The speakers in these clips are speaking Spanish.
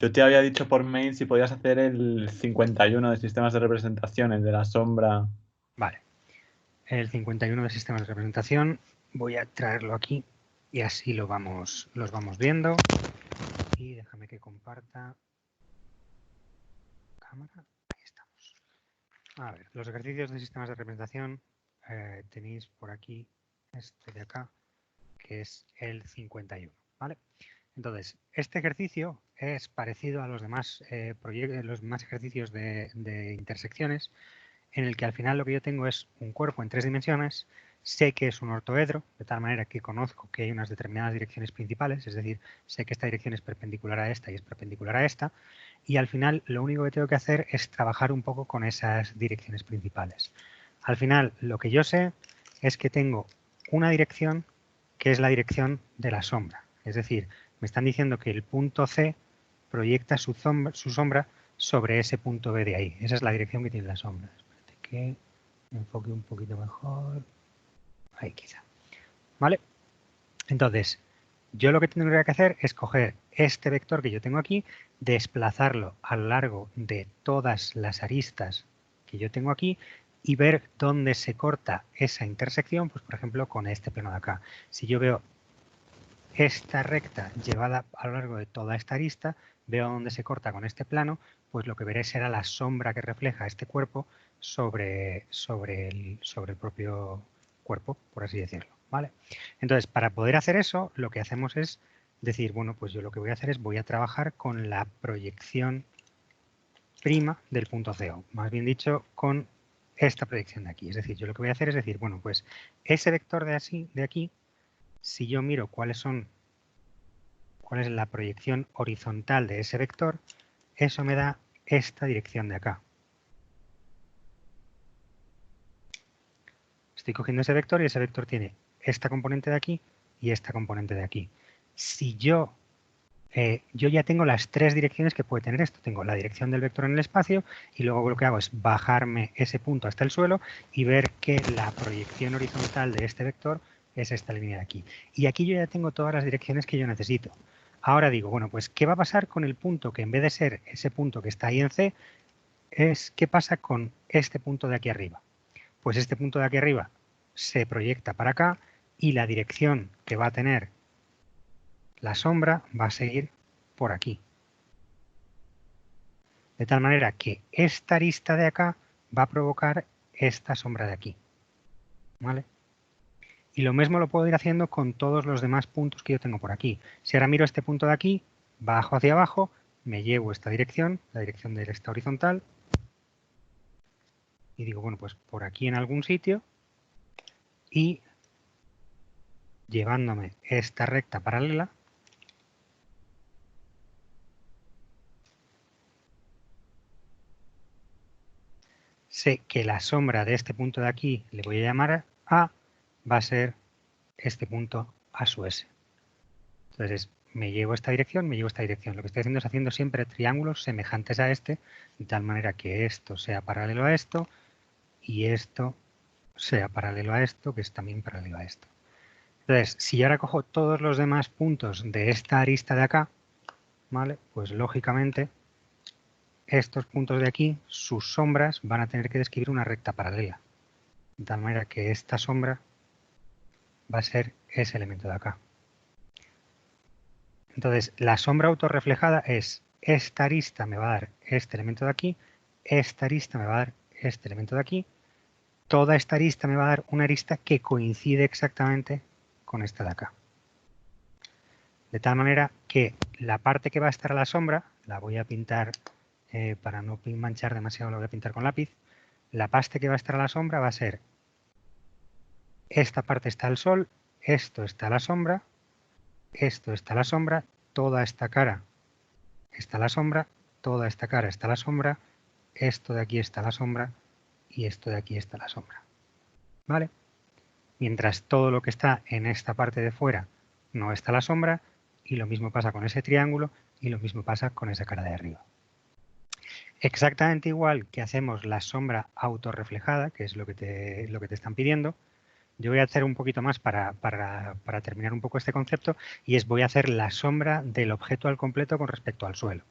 Yo te había dicho por mail si podías hacer el 51 de sistemas de representaciones de la sombra. Vale. El 51 de sistemas de representación. Voy a traerlo aquí y así los vamos viendo. Y déjame que comparta cámara. Ahí estamos. A ver, los ejercicios de sistemas de representación tenéis por aquí este de acá, que es el 51, ¿vale? Entonces, este ejercicio es parecido a los demás, los demás ejercicios de intersecciones, en el que al final lo que yo tengo es un cuerpo en 3 dimensiones, sé que es un ortoedro, de tal manera que conozco que hay unas determinadas direcciones principales, es decir, sé que esta dirección es perpendicular a esta y es perpendicular a esta, y al final lo único que tengo que hacer es trabajar un poco con esas direcciones principales. Al final, lo que yo sé es que tengo una dirección que es la dirección de la sombra, es decir, me están diciendo que el punto C proyecta su sombra sobre ese punto B de ahí. Esa es la dirección que tiene la sombra. Espérate que me enfoque un poquito mejor. Ahí quizá. ¿Vale? Entonces, yo lo que tendría que hacer es coger este vector que yo tengo aquí, desplazarlo a lo largo de todas las aristas que yo tengo aquí y ver dónde se corta esa intersección, pues por ejemplo con este plano de acá. Si yo veo esta recta llevada a lo largo de toda esta arista, veo dónde se corta con este plano, pues lo que veré será la sombra que refleja este cuerpo sobre el propio cuerpo, por así decirlo, ¿vale? Entonces, para poder hacer eso, lo que hacemos es decir, bueno, pues yo lo que voy a hacer es voy a trabajar con la proyección prima del punto CO, más bien dicho, con esta proyección de aquí. Es decir, yo lo que voy a hacer es decir, bueno, pues ese vector de aquí, si yo miro cuál es la proyección horizontal de ese vector, eso me da esta dirección de acá. Estoy cogiendo ese vector y ese vector tiene esta componente de aquí y esta componente de aquí. Si yo ya tengo las 3 direcciones que puede tener esto. Tengo la dirección del vector en el espacio y luego lo que hago es bajarme ese punto hasta el suelo y ver que la proyección horizontal de este vector es esta línea de aquí. Y aquí yo ya tengo todas las direcciones que yo necesito. Ahora digo, bueno, pues ¿qué va a pasar con el punto que en vez de ser ese punto que está ahí en C, qué pasa con este punto de aquí arriba? Pues este punto de aquí arriba se proyecta para acá y la dirección que va a tener la sombra va a seguir por aquí. De tal manera que esta arista de acá va a provocar esta sombra de aquí. ¿Vale? Y lo mismo lo puedo ir haciendo con todos los demás puntos que yo tengo por aquí. Si ahora miro este punto de aquí, bajo hacia abajo, me llevo esta dirección, la dirección de esta horizontal, y digo, bueno, pues por aquí en algún sitio, y llevándome esta recta paralela, sé que la sombra de este punto de aquí, le voy a llamar A, va a ser este punto A su S. Entonces, me llevo esta dirección, me llevo esta dirección. Lo que estoy haciendo es haciendo siempre triángulos semejantes a este, de tal manera que esto sea paralelo a esto y esto sea paralelo a esto, que es también paralelo a esto. Entonces, si yo ahora cojo todos los demás puntos de esta arista de acá, ¿vale? Pues lógicamente estos puntos de aquí, sus sombras van a tener que describir una recta paralela. De tal manera que esta sombra va a ser ese elemento de acá. Entonces, la sombra autorreflejada es esta arista me va a dar este elemento de aquí, esta arista me va a dar este elemento de aquí, toda esta arista me va a dar una arista que coincide exactamente con esta de acá. De tal manera que la parte que va a estar a la sombra, la voy a pintar para no manchar demasiado, lo voy a pintar con lápiz, la parte que va a estar a la sombra va a ser esta parte está al sol, esto está a la sombra, esto está a la sombra, toda esta cara está la sombra, toda esta cara está la sombra, esto de aquí está la sombra y esto de aquí está la sombra. ¿Vale? Mientras todo lo que está en esta parte de fuera no está la sombra y lo mismo pasa con ese triángulo y lo mismo pasa con esa cara de arriba. Exactamente igual que hacemos la sombra autorreflejada, que es lo que te están pidiendo, yo voy a hacer un poquito más para terminar un poco este concepto y voy a hacer la sombra del objeto al completo con respecto al suelo.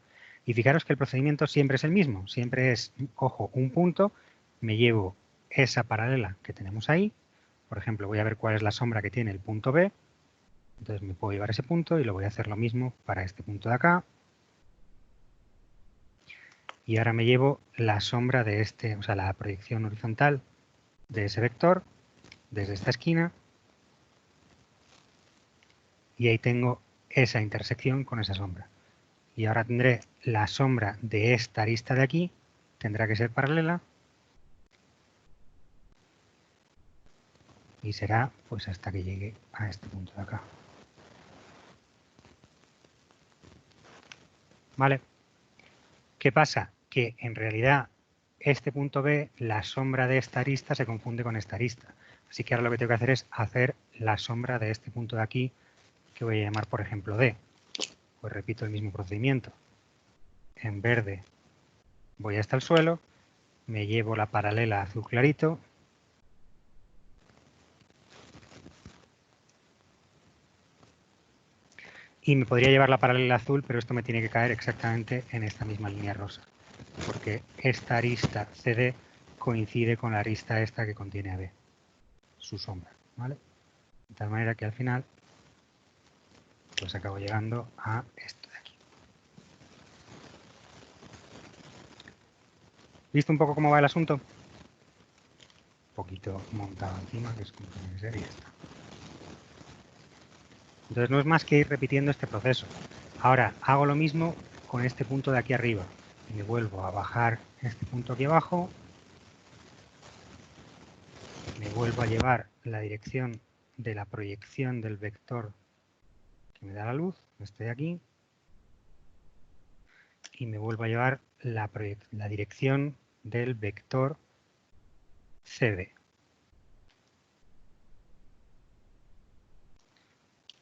Y fijaros que el procedimiento siempre es el mismo. Siempre es, cojo un punto, me llevo esa paralela que tenemos ahí. Por ejemplo, voy a ver cuál es la sombra que tiene el punto B. Entonces me puedo llevar ese punto y lo voy a hacer lo mismo para este punto de acá. Y ahora me llevo la sombra de este, o sea, la proyección horizontal de ese vector desde esta esquina. Y ahí tengo esa intersección con esa sombra. Y ahora tendré la sombra de esta arista de aquí, tendrá que ser paralela. Y será pues hasta que llegue a este punto de acá. ¿Vale? ¿Qué pasa? Que en realidad este punto B, la sombra de esta arista se confunde con esta arista. Así que ahora lo que tengo que hacer es hacer la sombra de este punto de aquí, que voy a llamar por ejemplo D. Pues repito el mismo procedimiento. En verde voy hasta el suelo, me llevo la paralela azul clarito. Y me podría llevar la paralela azul, pero esto me tiene que caer exactamente en esta misma línea rosa. Porque esta arista CD coincide con la arista esta que contiene AB, su sombra, ¿vale? De tal manera que al final pues acabo llegando a esto de aquí. ¿Visto un poco cómo va el asunto? Un poquito montado encima, que es como tiene que ser, y ya está. Entonces no es más que ir repitiendo este proceso. Ahora hago lo mismo con este punto de aquí arriba. Y me vuelvo a bajar este punto aquí abajo. Me vuelvo a llevar la dirección de la proyección del vector que me da la luz, este de aquí. Y me vuelvo a llevar la dirección del vector CD.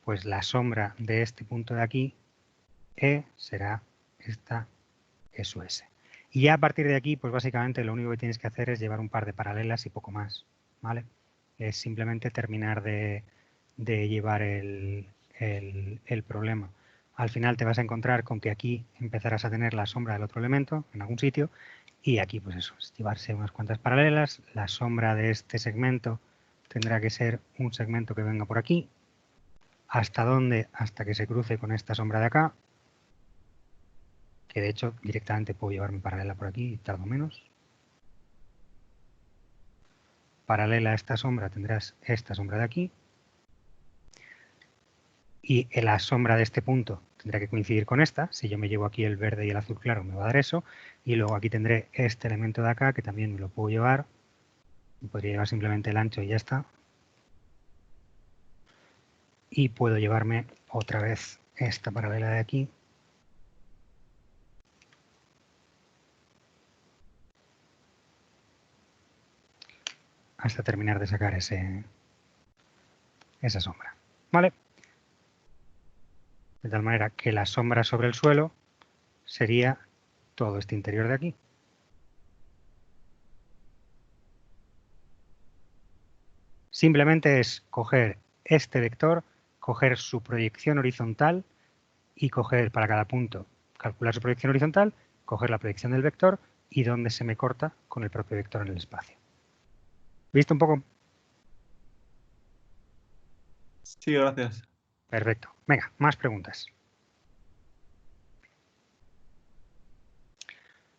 Pues la sombra de este punto de aquí, E, será esta SOS. Y ya a partir de aquí, pues básicamente lo único que tienes que hacer es llevar un par de paralelas y poco más, ¿vale? Es simplemente terminar de llevar el problema. Al final te vas a encontrar con que aquí empezarás a tener la sombra del otro elemento en algún sitio y aquí pues eso, es llevarse unas cuantas paralelas. La sombra de este segmento tendrá que ser un segmento que venga por aquí. ¿Hasta dónde? Hasta que se cruce con esta sombra de acá, que de hecho directamente puedo llevar mi paralela por aquí y tardo menos. Paralela a esta sombra tendrás esta sombra de aquí. Y la sombra de este punto tendrá que coincidir con esta. Si yo me llevo aquí el verde y el azul claro, me va a dar eso. Y luego aquí tendré este elemento de acá, que también me lo puedo llevar. Podría llevar simplemente el ancho y ya está. Y puedo llevarme otra vez esta paralela de aquí. Hasta terminar de sacar esa sombra. ¿Vale? De tal manera que la sombra sobre el suelo sería todo este interior de aquí. Simplemente es coger este vector, coger su proyección horizontal y coger para cada punto, calcular su proyección horizontal, coger la proyección del vector y dónde se me corta con el propio vector en el espacio. ¿Visto un poco? Sí, gracias. Perfecto. Venga, más preguntas.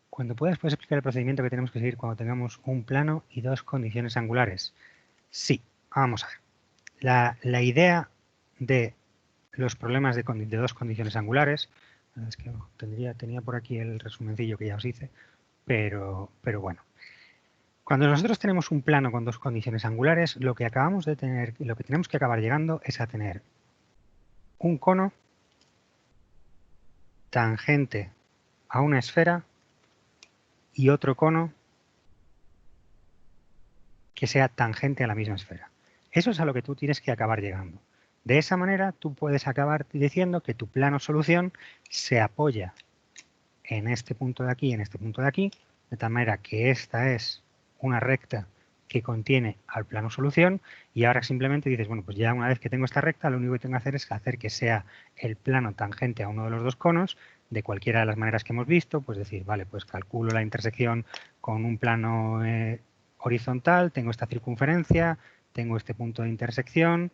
Cuando puedas, ¿puedes explicar el procedimiento que tenemos que seguir cuando tengamos un plano y dos condiciones angulares? Sí, vamos a ver. La idea de los problemas de dos condiciones angulares, es que tenía por aquí el resumencillo que ya os hice, pero bueno. Cuando nosotros tenemos un plano con dos condiciones angulares, lo que tenemos que acabar llegando es a tener un cono tangente a una esfera y otro cono que sea tangente a la misma esfera. Eso es a lo que tú tienes que acabar llegando. De esa manera tú puedes acabar diciendo que tu plano solución se apoya en este punto de aquí y en este punto de aquí, de tal manera que esta es una recta que contiene al plano solución y ahora simplemente dices, bueno, pues ya una vez que tengo esta recta, lo único que tengo que hacer es hacer que sea el plano tangente a uno de los dos conos de cualquiera de las maneras que hemos visto, pues decir, vale, pues calculo la intersección con un plano horizontal, tengo esta circunferencia, tengo este punto de intersección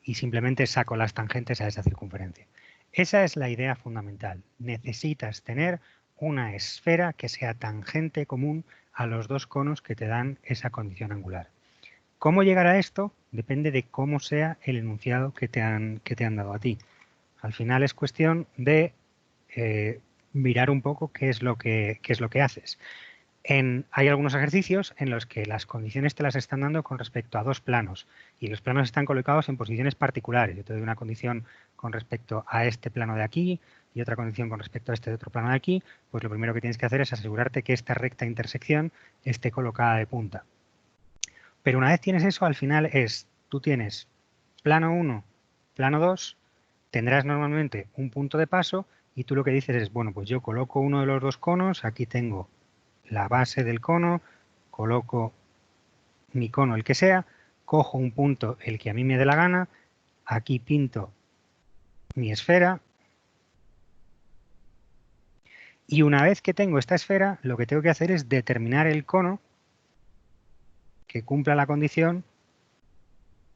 y simplemente saco las tangentes a esa circunferencia. Esa es la idea fundamental. Necesitas tener una esfera que sea tangente común a los dos conos que te dan esa condición angular. ¿Cómo llegar a esto? Depende de cómo sea el enunciado que te han dado a ti. Al final es cuestión de mirar un poco qué es lo que haces. Hay algunos ejercicios en los que las condiciones te las están dando con respecto a dos planos y los planos están colocados en posiciones particulares. Yo te doy una condición con respecto a este plano de aquí y otra condición con respecto a este otro plano de aquí. Pues lo primero que tienes que hacer es asegurarte que esta recta intersección esté colocada de punta. Pero una vez tienes eso, al final tú tienes plano 1, plano 2, tendrás normalmente un punto de paso y tú lo que dices es, bueno, pues yo coloco uno de los dos conos, aquí tengo la base del cono, coloco mi cono el que sea, cojo un punto el que a mí me dé la gana, aquí pinto mi esfera y una vez que tengo esta esfera lo que tengo que hacer es determinar el cono que cumpla la condición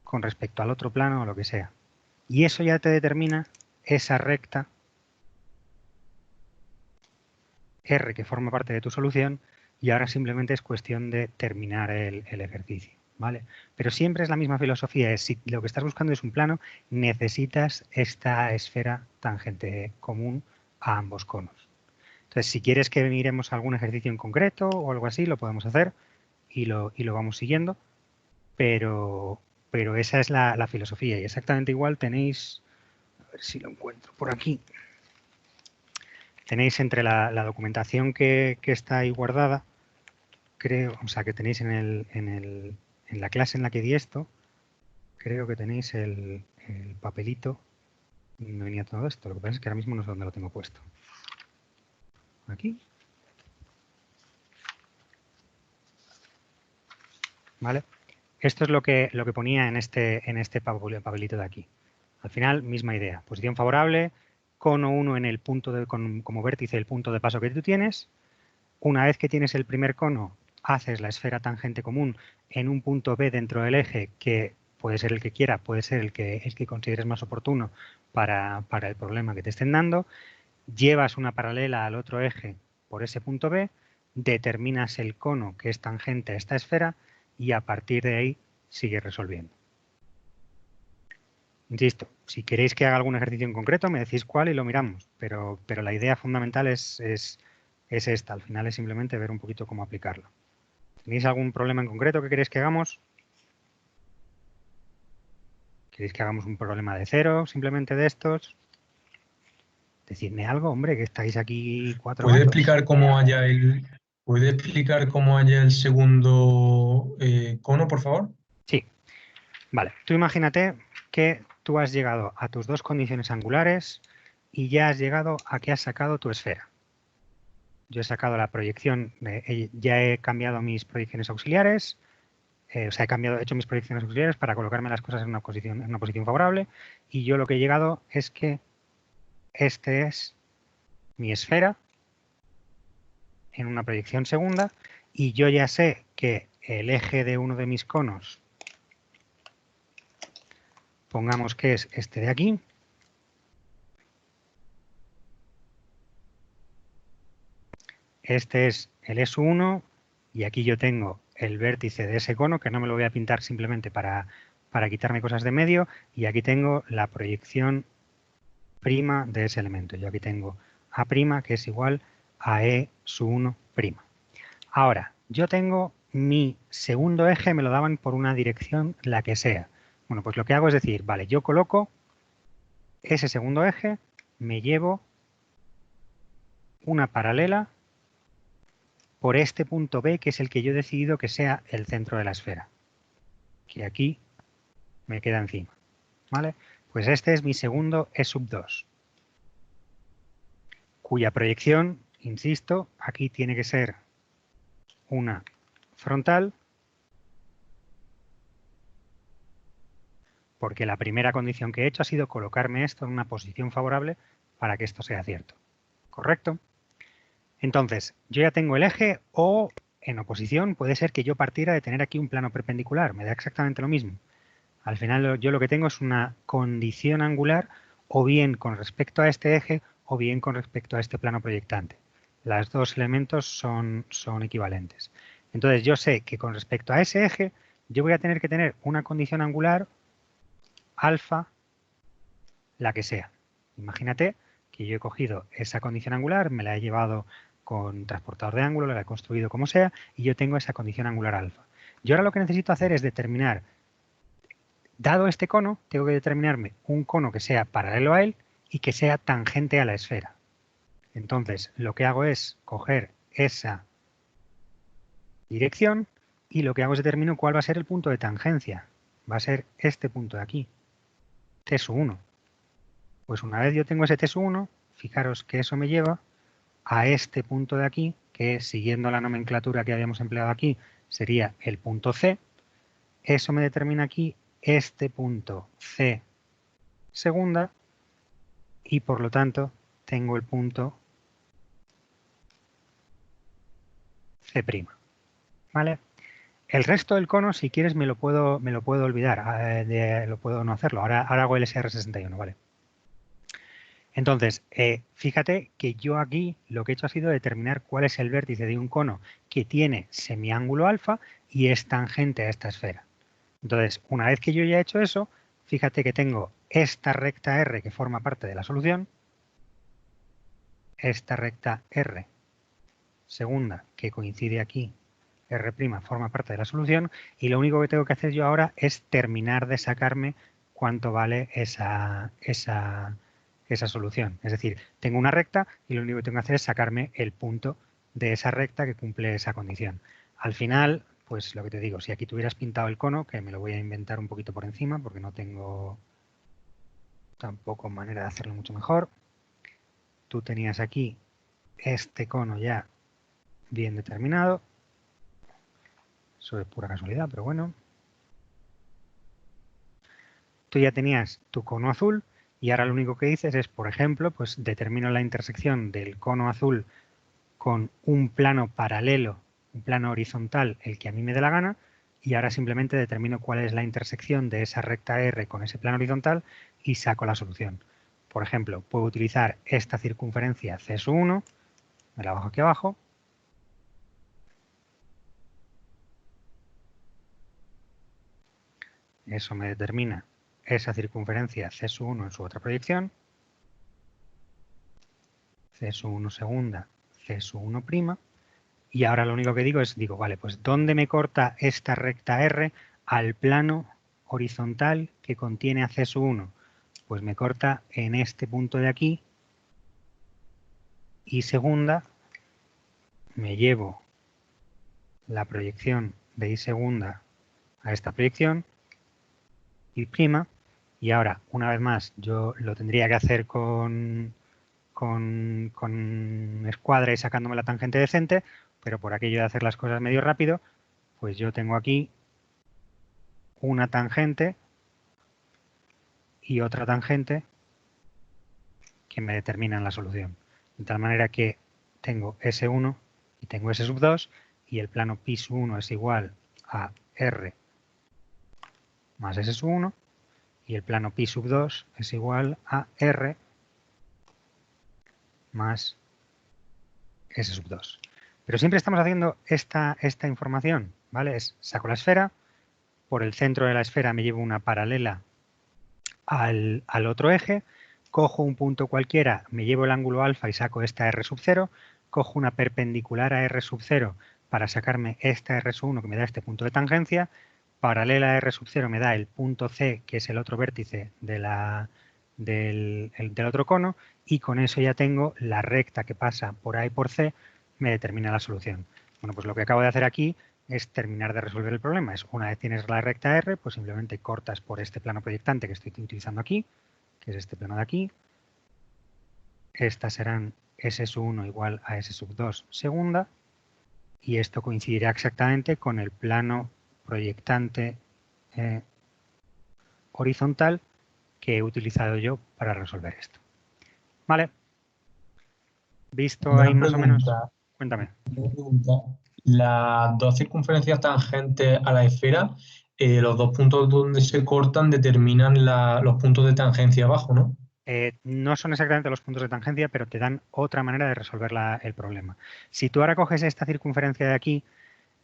con respecto al otro plano o lo que sea. Y eso ya te determina esa recta R que forma parte de tu solución y ahora simplemente es cuestión de terminar el ejercicio, ¿vale? Pero siempre es la misma filosofía, si lo que estás buscando es un plano, necesitas esta esfera tangente común a ambos conos. Entonces, si quieres que miremos algún ejercicio en concreto o algo así, lo podemos hacer y lo vamos siguiendo, pero esa es la filosofía y exactamente igual tenéis, a ver si lo encuentro por aquí. Tenéis entre la documentación que está ahí guardada, creo, o sea, que tenéis en la clase en la que di esto, creo que tenéis el papelito. Me venía todo esto, lo que pasa es que ahora mismo no sé dónde lo tengo puesto. Aquí. ¿Vale? Esto es lo que ponía en este papelito de aquí. Al final, misma idea. Posición favorable, cono 1 en el punto como vértice del punto de paso que tú tienes. Una vez que tienes el primer cono, haces la esfera tangente común en un punto B dentro del eje que puede ser el que quiera, puede ser el que consideres más oportuno para el problema que te estén dando. Llevas una paralela al otro eje por ese punto B, determinas el cono que es tangente a esta esfera y a partir de ahí sigues resolviendo. Insisto, si queréis que haga algún ejercicio en concreto, me decís cuál y lo miramos, pero la idea fundamental es esta. Al final es simplemente ver un poquito cómo aplicarlo. ¿Tenéis algún problema en concreto que queréis que hagamos? ¿Queréis que hagamos un problema de cero, simplemente de estos? Decidme algo, hombre, que estáis aquí cuatro ¿Puede gatos. explicar cómo haya el segundo cono, por favor? Sí. Vale, tú imagínate que tú has llegado a tus dos condiciones angulares y ya has llegado a que has sacado tu esfera. Yo he sacado la proyección, ya he cambiado mis proyecciones auxiliares, o sea, he hecho mis proyecciones auxiliares para colocarme las cosas en una posición favorable y yo lo que he llegado es que este es mi esfera en una proyección segunda y yo ya sé que el eje de uno de mis conos, pongamos que es este de aquí, este es el ES1 y aquí yo tengo el vértice de ese cono, que no me lo voy a pintar simplemente para quitarme cosas de medio, y aquí tengo la proyección prima de ese elemento. Yo aquí tengo A', que es igual a E1'. Ahora, yo tengo mi segundo eje, me lo daban por una dirección, la que sea. Bueno, pues lo que hago es decir, vale, yo coloco ese segundo eje, me llevo una paralela por este punto B, que es el que yo he decidido que sea el centro de la esfera, que aquí me queda encima, ¿vale? Pues este es mi segundo E2, cuya proyección, insisto, aquí tiene que ser una frontal, porque la primera condición que he hecho ha sido colocarme esto en una posición favorable para que esto sea cierto. ¿Correcto? Entonces, yo ya tengo el eje o en oposición puede ser que yo partiera de tener aquí un plano perpendicular. Me da exactamente lo mismo. Al final yo lo que tengo es una condición angular o bien con respecto a este eje o bien con respecto a este plano proyectante. Los dos elementos son equivalentes. Entonces yo sé que con respecto a ese eje yo voy a tener que tener una condición angular alfa, la que sea. Imagínate que yo he cogido esa condición angular, me la he llevado con transportador de ángulo, la he construido como sea, y yo tengo esa condición angular alfa. Yo ahora lo que necesito hacer es determinar, dado este cono, tengo que determinarme un cono que sea paralelo a él y que sea tangente a la esfera. Entonces, lo que hago es coger esa dirección y lo que hago es determino cuál va a ser el punto de tangencia. Va a ser este punto de aquí, T1. Pues una vez yo tengo ese T1, fijaros que eso me lleva a este punto de aquí, que siguiendo la nomenclatura que habíamos empleado aquí, sería el punto C. Eso me determina aquí este punto C segunda y por lo tanto tengo el punto C'. ¿Vale? El resto del cono, si quieres, me lo puedo olvidar, lo puedo no hacerlo. Ahora hago el SR61, ¿vale? Entonces, fíjate que yo aquí lo que he hecho ha sido determinar cuál es el vértice de un cono que tiene semiángulo alfa y es tangente a esta esfera. Entonces, una vez que yo ya he hecho eso, fíjate que tengo esta recta R que forma parte de la solución, esta recta R segunda que coincide aquí, R' forma parte de la solución y lo único que tengo que hacer yo ahora es terminar de sacarme cuánto vale esa solución. Es decir, tengo una recta y lo único que tengo que hacer es sacarme el punto de esa recta que cumple esa condición. Al final, pues lo que te digo, si aquí tuvieras pintado el cono, que me lo voy a inventar un poquito por encima porque no tengo tampoco manera de hacerlo mucho mejor. Tú tenías aquí este cono ya bien determinado. Eso es pura casualidad, pero bueno. Tú ya tenías tu cono azul y ahora lo único que dices es, por ejemplo, pues determino la intersección del cono azul con un plano paralelo, un plano horizontal, el que a mí me dé la gana, y ahora simplemente determino cuál es la intersección de esa recta R con ese plano horizontal y saco la solución. Por ejemplo, puedo utilizar esta circunferencia C1, me la bajo aquí abajo, eso me determina esa circunferencia C1 en su otra proyección, C1 segunda, C1', y ahora lo único que digo es, vale, pues ¿dónde me corta esta recta R al plano horizontal que contiene a C1? Pues me corta en este punto de aquí y segunda me llevo la proyección de I segunda a esta proyección I prima y ahora una vez más yo lo tendría que hacer con escuadra y sacándome la tangente decente, pero por aquello de hacer las cosas medio rápido, pues yo tengo aquí una tangente y otra tangente que me determinan la solución. De tal manera que tengo S1 y tengo S2 y el plano pi1 es igual a R más S1 y el plano pi2 es igual a R más S2. Pero siempre estamos haciendo esta información, ¿vale? Saco la esfera, por el centro de la esfera me llevo una paralela al otro eje, cojo un punto cualquiera, me llevo el ángulo alfa y saco esta R0, cojo una perpendicular a R0 para sacarme esta R1 que me da este punto de tangencia, paralela a R0 me da el punto C, que es el otro vértice del otro cono, y con eso ya tengo la recta que pasa por A y por C, me determina la solución. Bueno, pues lo que acabo de hacer aquí es terminar de resolver el problema. Una vez tienes la recta R, pues simplemente cortas por este plano proyectante que estoy utilizando aquí, que es este plano de aquí. Estas serán S1 igual a S2 segunda. y esto coincidirá exactamente con el plano proyectante horizontal que he utilizado yo para resolver esto. ¿Vale? ¿Visto ahí más o menos? Cuéntame. Una pregunta. Las dos circunferencias tangentes a la esfera, los dos puntos donde se cortan determinan los puntos de tangencia abajo, ¿no? No son exactamente los puntos de tangencia, pero te dan otra manera de resolver el problema. Si tú ahora coges esta circunferencia de aquí,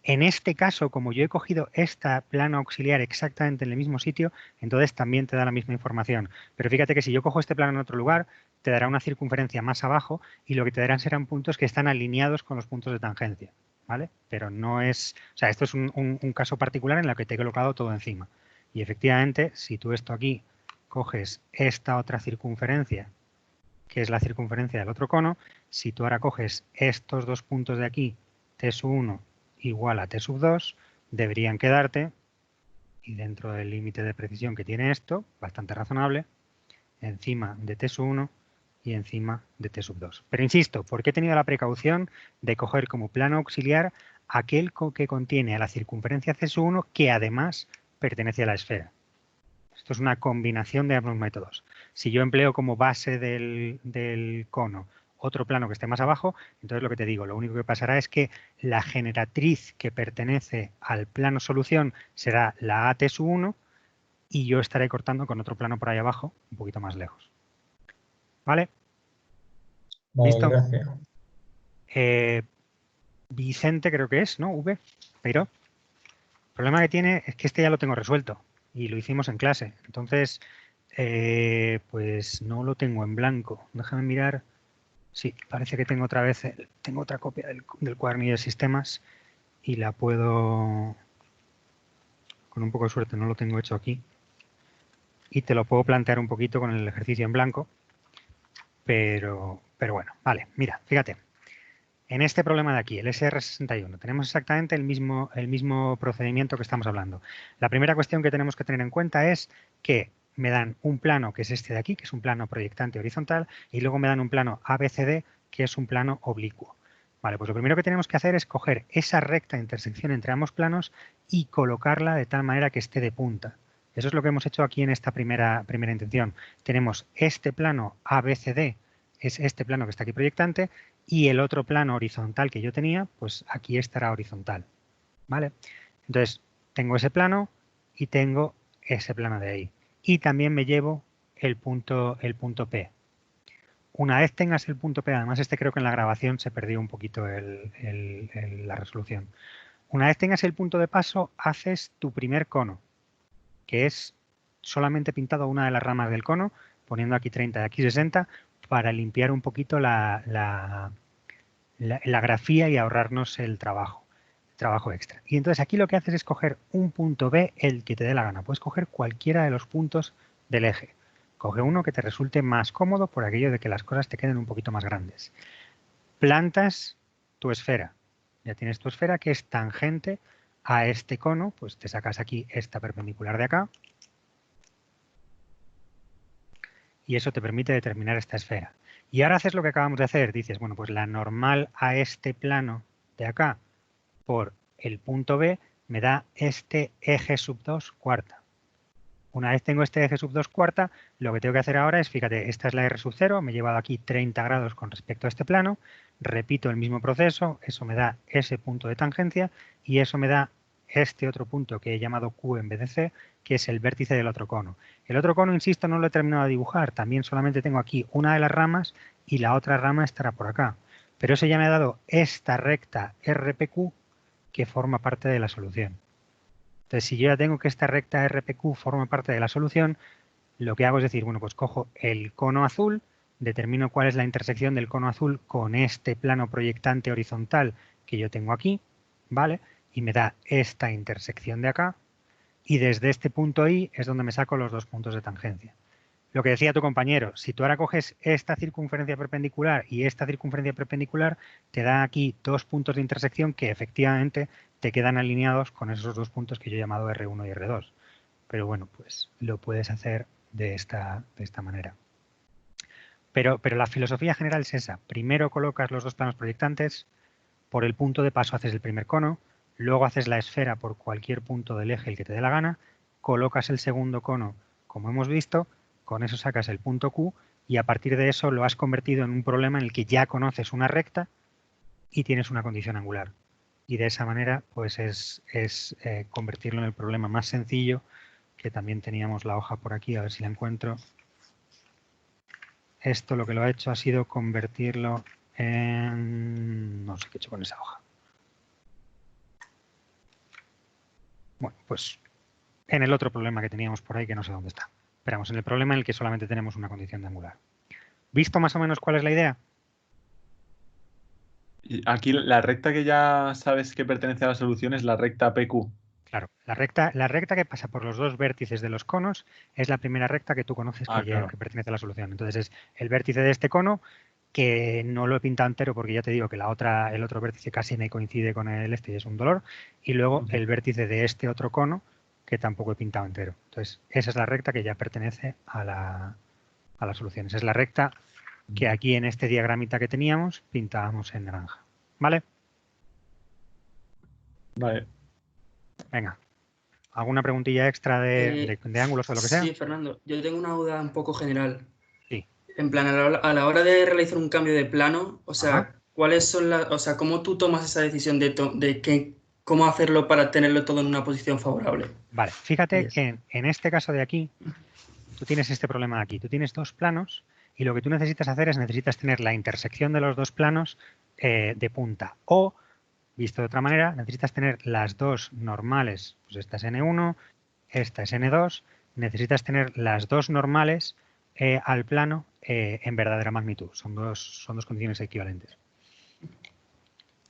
en este caso, como yo he cogido esta plano auxiliar exactamente en el mismo sitio, entonces también te da la misma información. Pero fíjate que si yo cojo este plano en otro lugar, te dará una circunferencia más abajo y lo que te darán serán puntos que están alineados con los puntos de tangencia, ¿vale? Pero no es... O sea, esto es un caso particular en el que te he colocado todo encima. Y efectivamente, si tú esto aquí coges esta otra circunferencia, que es la circunferencia del otro cono, si tú ahora coges estos dos puntos de aquí, T sub 1 igual a T sub 2, deberían quedarte, y dentro del límite de precisión que tiene esto, bastante razonable, encima de T sub 1 y encima de T sub 2. Pero insisto, porque he tenido la precaución de coger como plano auxiliar aquel que contiene a la circunferencia C sub 1 que además pertenece a la esfera. Esto es una combinación de ambos métodos. Si yo empleo como base del cono otro plano que esté más abajo, entonces lo que te digo, lo único que pasará es que la generatriz que pertenece al plano solución será la AT1 y yo estaré cortando con otro plano por ahí abajo, un poquito más lejos. ¿Vale? Vale, ¿Listo? gracias. Vicente creo que es, ¿no? V, pero el problema que tiene es que este ya lo tengo resuelto y lo hicimos en clase. Entonces, pues no lo tengo en blanco. Déjame mirar. Sí, parece que tengo otra vez, tengo otra copia del cuadernillo de sistemas y la puedo, con un poco de suerte no lo tengo hecho aquí, y te lo puedo plantear un poquito con el ejercicio en blanco, pero bueno, vale, mira, fíjate. En este problema de aquí, el SR61, tenemos exactamente el mismo procedimiento que estamos hablando. La primera cuestión que tenemos que tener en cuenta es que me dan un plano que es este de aquí, que es un plano proyectante horizontal, y luego me dan un plano ABCD, que es un plano oblicuo. Vale, pues lo primero que tenemos que hacer es coger esa recta intersección entre ambos planos y colocarla de tal manera que esté de punta. Eso es lo que hemos hecho aquí en esta primera intención. Tenemos este plano ABCD, es este plano que está aquí proyectante, y el otro plano horizontal que yo tenía, pues aquí estará horizontal. ¿Vale? Entonces, tengo ese plano y tengo ese plano de ahí. Y también me llevo el punto P. Una vez tengas el punto P, además este creo que en la grabación se perdió un poquito la resolución. Una vez tengas el punto de paso, haces tu primer cono, que es solamente pintado una de las ramas del cono, poniendo aquí 30 y aquí 60, para limpiar un poquito la grafía y ahorrarnos el trabajo extra. Y entonces aquí lo que haces es coger un punto B, el que te dé la gana. Puedes coger cualquiera de los puntos del eje. Coge uno que te resulte más cómodo por aquello de que las cosas te queden un poquito más grandes. Plantas tu esfera. Ya tienes tu esfera que es tangente a este cono, pues te sacas aquí esta perpendicular de acá y eso te permite determinar esta esfera. Y ahora haces lo que acabamos de hacer. Dices, bueno, pues la normal a este plano de acá por el punto B me da este eje sub 2 cuarta. Una vez tengo este eje sub 2 cuarta, lo que tengo que hacer ahora es, fíjate, esta es la R sub 0, me he llevado aquí 30 grados con respecto a este plano, repito el mismo proceso, eso me da ese punto de tangencia y eso me da este otro punto que he llamado Q en vez de C, que es el vértice del otro cono. El otro cono, insisto, no lo he terminado de dibujar, también solamente tengo aquí una de las ramas y la otra rama estará por acá. Pero eso ya me ha dado esta recta RPQ que forma parte de la solución. Entonces, si yo ya tengo que esta recta RPQ forma parte de la solución, lo que hago es decir, bueno, pues cojo el cono azul, determino cuál es la intersección del cono azul con este plano proyectante horizontal que yo tengo aquí, ¿vale? Y me da esta intersección de acá, y desde este punto I es donde me saco los dos puntos de tangencia. Lo que decía tu compañero, si tú ahora coges esta circunferencia perpendicular y esta circunferencia perpendicular, te da aquí dos puntos de intersección que efectivamente te quedan alineados con esos dos puntos que yo he llamado R1 y R2. Pero bueno, pues lo puedes hacer de esta manera. Pero la filosofía general es esa. Primero colocas los dos planos proyectantes, por el punto de paso haces el primer cono, luego haces la esfera por cualquier punto del eje el que te dé la gana, colocas el segundo cono como hemos visto, con eso sacas el punto Q y a partir de eso lo has convertido en un problema en el que ya conoces una recta y tienes una condición angular. Y de esa manera pues es convertirlo en el problema más sencillo, que también teníamos la hoja por aquí, a ver si la encuentro. Esto lo que lo ha hecho ha sido convertirlo en... no sé qué he hecho con esa hoja. Bueno, pues en el otro problema que teníamos por ahí, que no sé dónde está. Esperamos, en el problema en el que solamente tenemos una condición de angular. ¿Visto más o menos cuál es la idea? Y aquí la recta que ya sabes que pertenece a la solución es la recta PQ. Claro, la recta que pasa por los dos vértices de los conos es la primera recta que tú conoces Claro. que pertenece a la solución. Entonces es el vértice de este cono, que no lo he pintado entero porque ya te digo que el otro vértice casi me coincide con el este y es un dolor. Y luego el vértice de este otro cono, que tampoco he pintado entero. Entonces esa es la recta que ya pertenece a la solución. Esa es la recta que aquí en este diagramita que teníamos pintábamos en naranja. ¿Vale? Vale. Venga. ¿Alguna preguntilla extra de ángulos o de lo que sea? Sí, Fernando, yo tengo una duda un poco general. Sí. En plan, a la hora de realizar un cambio de plano, o sea, Ajá. ¿cuáles son las, o sea, cómo tú tomas esa decisión cómo hacerlo para tenerlo todo en una posición favorable? Vale, fíjate Yes. que en este caso de aquí, tú tienes este problema de aquí. Tú tienes dos planos y lo que tú necesitas hacer es necesitas tener la intersección de los dos planos de punta. O, visto de otra manera, necesitas tener las dos normales. Pues esta es N1, esta es N2. Necesitas tener las dos normales al plano en verdadera magnitud. Son dos condiciones equivalentes.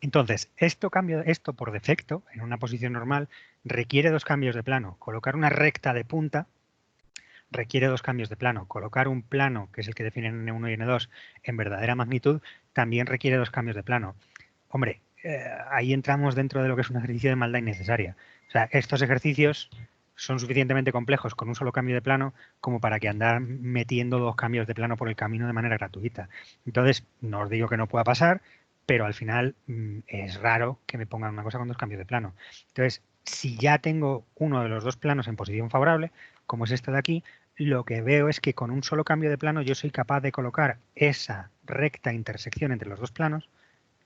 Entonces, esto por defecto, en una posición normal, requiere dos cambios de plano. Colocar una recta de punta requiere dos cambios de plano. Colocar un plano, que es el que definen N1 y N2, en verdadera magnitud, también requiere dos cambios de plano. Hombre, ahí entramos dentro de lo que es un ejercicio de maldad innecesaria. O sea, estos ejercicios son suficientemente complejos con un solo cambio de plano como para que andar metiendo dos cambios de plano por el camino de manera gratuita. Entonces, no os digo que no pueda pasar, pero al final es raro que me pongan una cosa con dos cambios de plano. Entonces, si ya tengo uno de los dos planos en posición favorable, como es este de aquí, lo que veo es que con un solo cambio de plano yo soy capaz de colocar esa recta intersección entre los dos planos,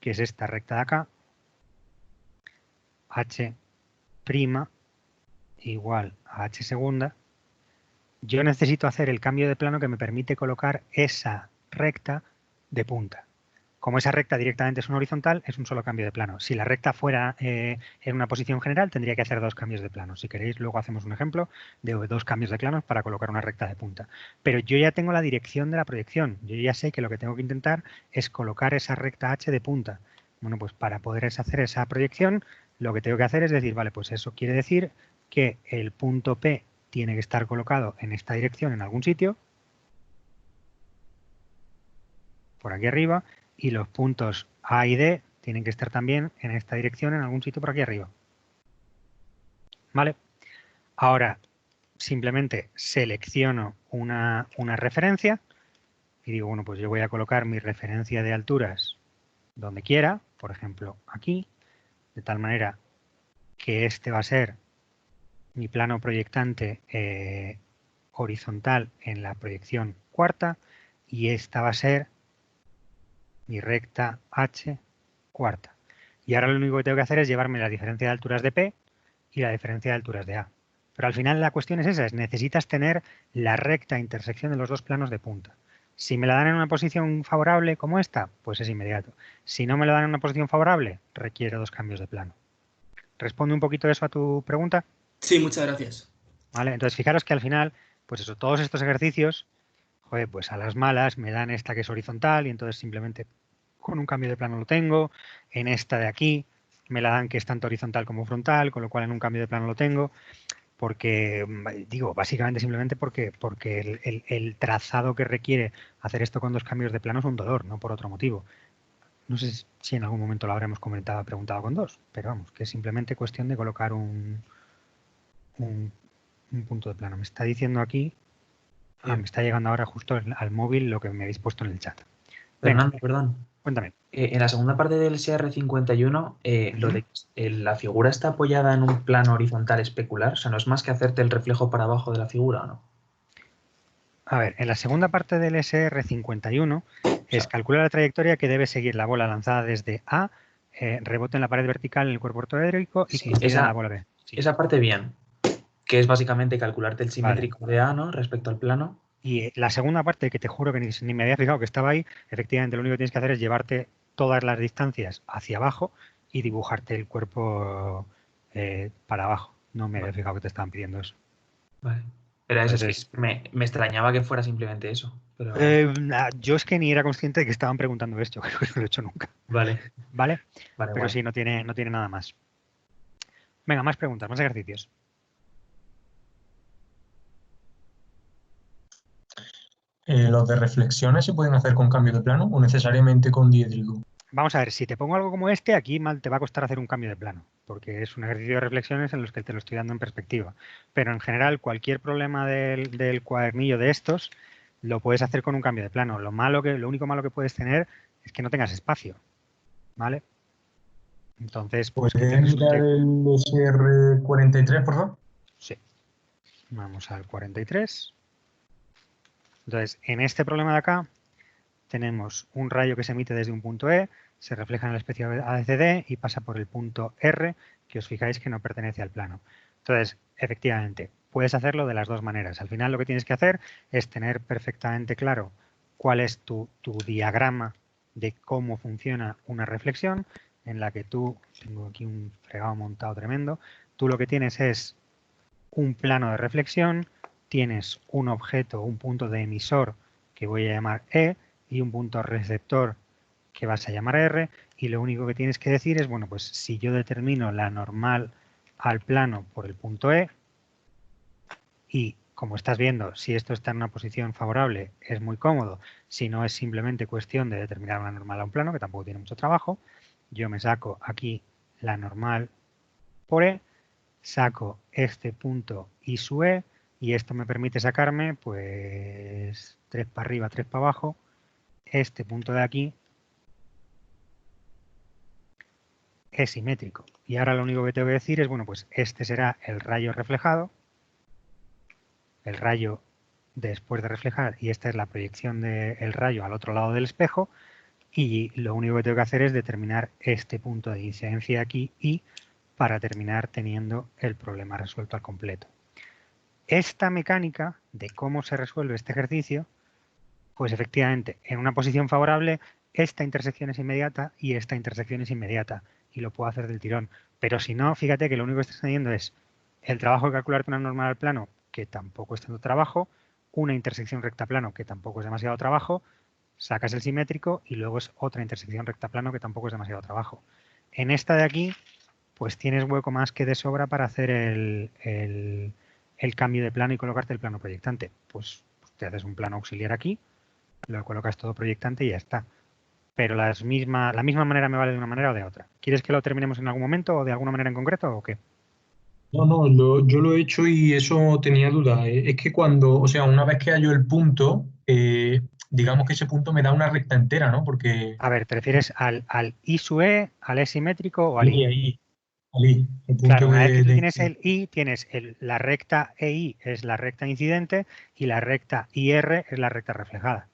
que es esta recta de acá, h' igual a h segunda. Yo necesito hacer el cambio de plano que me permite colocar esa recta de punta. Como esa recta directamente es una horizontal, es un solo cambio de plano. Si la recta fuera en una posición general, tendría que hacer dos cambios de plano. Si queréis, luego hacemos un ejemplo de dos cambios de planos para colocar una recta de punta. Pero yo ya tengo la dirección de la proyección. Yo ya sé que lo que tengo que intentar es colocar esa recta h de punta. Bueno, pues para poder hacer esa proyección, lo que tengo que hacer es decir, vale, pues eso quiere decir que el punto P tiene que estar colocado en esta dirección en algún sitio, por aquí arriba, y los puntos A y D tienen que estar también en esta dirección en algún sitio por aquí arriba. ¿Vale? Ahora simplemente selecciono una referencia y digo, bueno, pues yo voy a colocar mi referencia de alturas donde quiera, por ejemplo aquí, de tal manera que este va a ser mi plano proyectante horizontal en la proyección cuarta y esta va a ser mi recta h cuarta. Y ahora lo único que tengo que hacer es llevarme la diferencia de alturas de P y la diferencia de alturas de A. Pero al final la cuestión es esa, necesitas tener la recta intersección de los dos planos de punta. Si me la dan en una posición favorable como esta, pues es inmediato. Si no me la dan en una posición favorable, requiere dos cambios de plano. ¿Responde un poquito eso a tu pregunta? Sí, muchas gracias. ¿Vale? Entonces fijaros que al final, pues eso, todos estos ejercicios, joder, pues a las malas me dan esta que es horizontal y entonces simplemente con un cambio de plano lo tengo. En esta de aquí me la dan que es tanto horizontal como frontal, con lo cual en un cambio de plano lo tengo. Porque, digo, básicamente simplemente porque el trazado que requiere hacer esto con dos cambios de plano es un dolor, no por otro motivo. No sé si en algún momento lo habremos preguntado con dos, pero vamos, que es simplemente cuestión de colocar un punto de plano. Me está diciendo aquí, me está llegando ahora justo al móvil lo que me habéis puesto en el chat. Fernando, perdón. Cuéntame. En la segunda parte del SR51, lo de la figura está apoyada en un plano horizontal especular, o sea, no es más que hacerte el reflejo para abajo de la figura, ¿o no? A ver, en la segunda parte del SR51 es calcular la trayectoria que debe seguir la bola lanzada desde A, rebote en la pared vertical en el cuerpo ortoédrico y Sí, coincida en la bola B. Sí. esa parte bien, que es básicamente calcularte el simétrico de A, ¿no? Respecto al plano. Y la segunda parte, que te juro que ni me había fijado que estaba ahí, efectivamente lo único que tienes que hacer es llevarte todas las distancias hacia abajo y dibujarte el cuerpo para abajo. No me había fijado que te estaban pidiendo eso. Vale. Era eso, Entonces, es que me extrañaba que fuera simplemente eso. Pero... yo es que ni era consciente de que estaban preguntando esto, creo que no lo he hecho nunca. Vale. ¿Vale? Vale, Pero guay. sí, no tiene nada más. Venga, más preguntas, más ejercicios. ¿Los de reflexiones se pueden hacer con cambio de plano o necesariamente con diédrico? Vamos a ver, si te pongo algo como este, aquí mal te va a costar hacer un cambio de plano, porque es un ejercicio de reflexiones en los que te lo estoy dando en perspectiva. Pero en general, cualquier problema del cuadernillo de estos lo puedes hacer con un cambio de plano. Lo único malo que puedes tener es que no tengas espacio, ¿vale? Entonces, pues que te ¿Puedes mirar resulte... el SR43, por favor? Sí. Vamos al 43. Entonces, en este problema de acá, tenemos un rayo que se emite desde un punto E, se refleja en la especie ABCD y pasa por el punto R, que os fijáis que no pertenece al plano. Entonces, efectivamente, puedes hacerlo de las dos maneras. Al final lo que tienes que hacer es tener perfectamente claro cuál es tu diagrama de cómo funciona una reflexión, en la que tú, tengo aquí un fregado montado tremendo, tú lo que tienes es un plano de reflexión, tienes un objeto, un punto de emisor que voy a llamar E, y un punto receptor que vas a llamar R, y lo único que tienes que decir es, bueno, pues si yo determino la normal al plano por el punto E, y como estás viendo, si esto está en una posición favorable es muy cómodo, si no es simplemente cuestión de determinar una normal a un plano, que tampoco tiene mucho trabajo, yo me saco aquí la normal por E, saco este punto y su E, y esto me permite sacarme pues 3 para arriba, 3 para abajo, este punto de aquí es simétrico. Y ahora lo único que tengo que decir es, bueno, pues este será el rayo reflejado, el rayo después de reflejar, y esta es la proyección del rayo al otro lado del espejo, y lo único que tengo que hacer es determinar este punto de incidencia aquí y para terminar teniendo el problema resuelto al completo. Esta mecánica de cómo se resuelve este ejercicio, pues efectivamente, en una posición favorable, esta intersección es inmediata y esta intersección es inmediata y lo puedo hacer del tirón. Pero si no, fíjate que lo único que estás añadiendo es el trabajo de calcularte una normal al plano, que tampoco es tanto trabajo, una intersección recta plano, que tampoco es demasiado trabajo, sacas el simétrico y luego es otra intersección recta plano, que tampoco es demasiado trabajo. En esta de aquí, pues tienes hueco más que de sobra para hacer el cambio de plano y colocarte el plano proyectante. Pues te haces un plano auxiliar aquí, lo colocas todo proyectante y ya está. Pero la misma manera me vale de una manera o de otra. ¿Quieres que lo terminemos en algún momento o de alguna manera en concreto o qué? No, yo lo he hecho y eso tenía duda. Es que cuando, o sea, una vez que hallo el punto, digamos que ese punto me da una recta entera, ¿no? Porque A ver, ¿te refieres al I sub E, al E simétrico o al I? ahí, el Claro, punto una vez que tú de... tienes el I, tienes la recta EI es la recta incidente y la recta IR es la recta reflejada.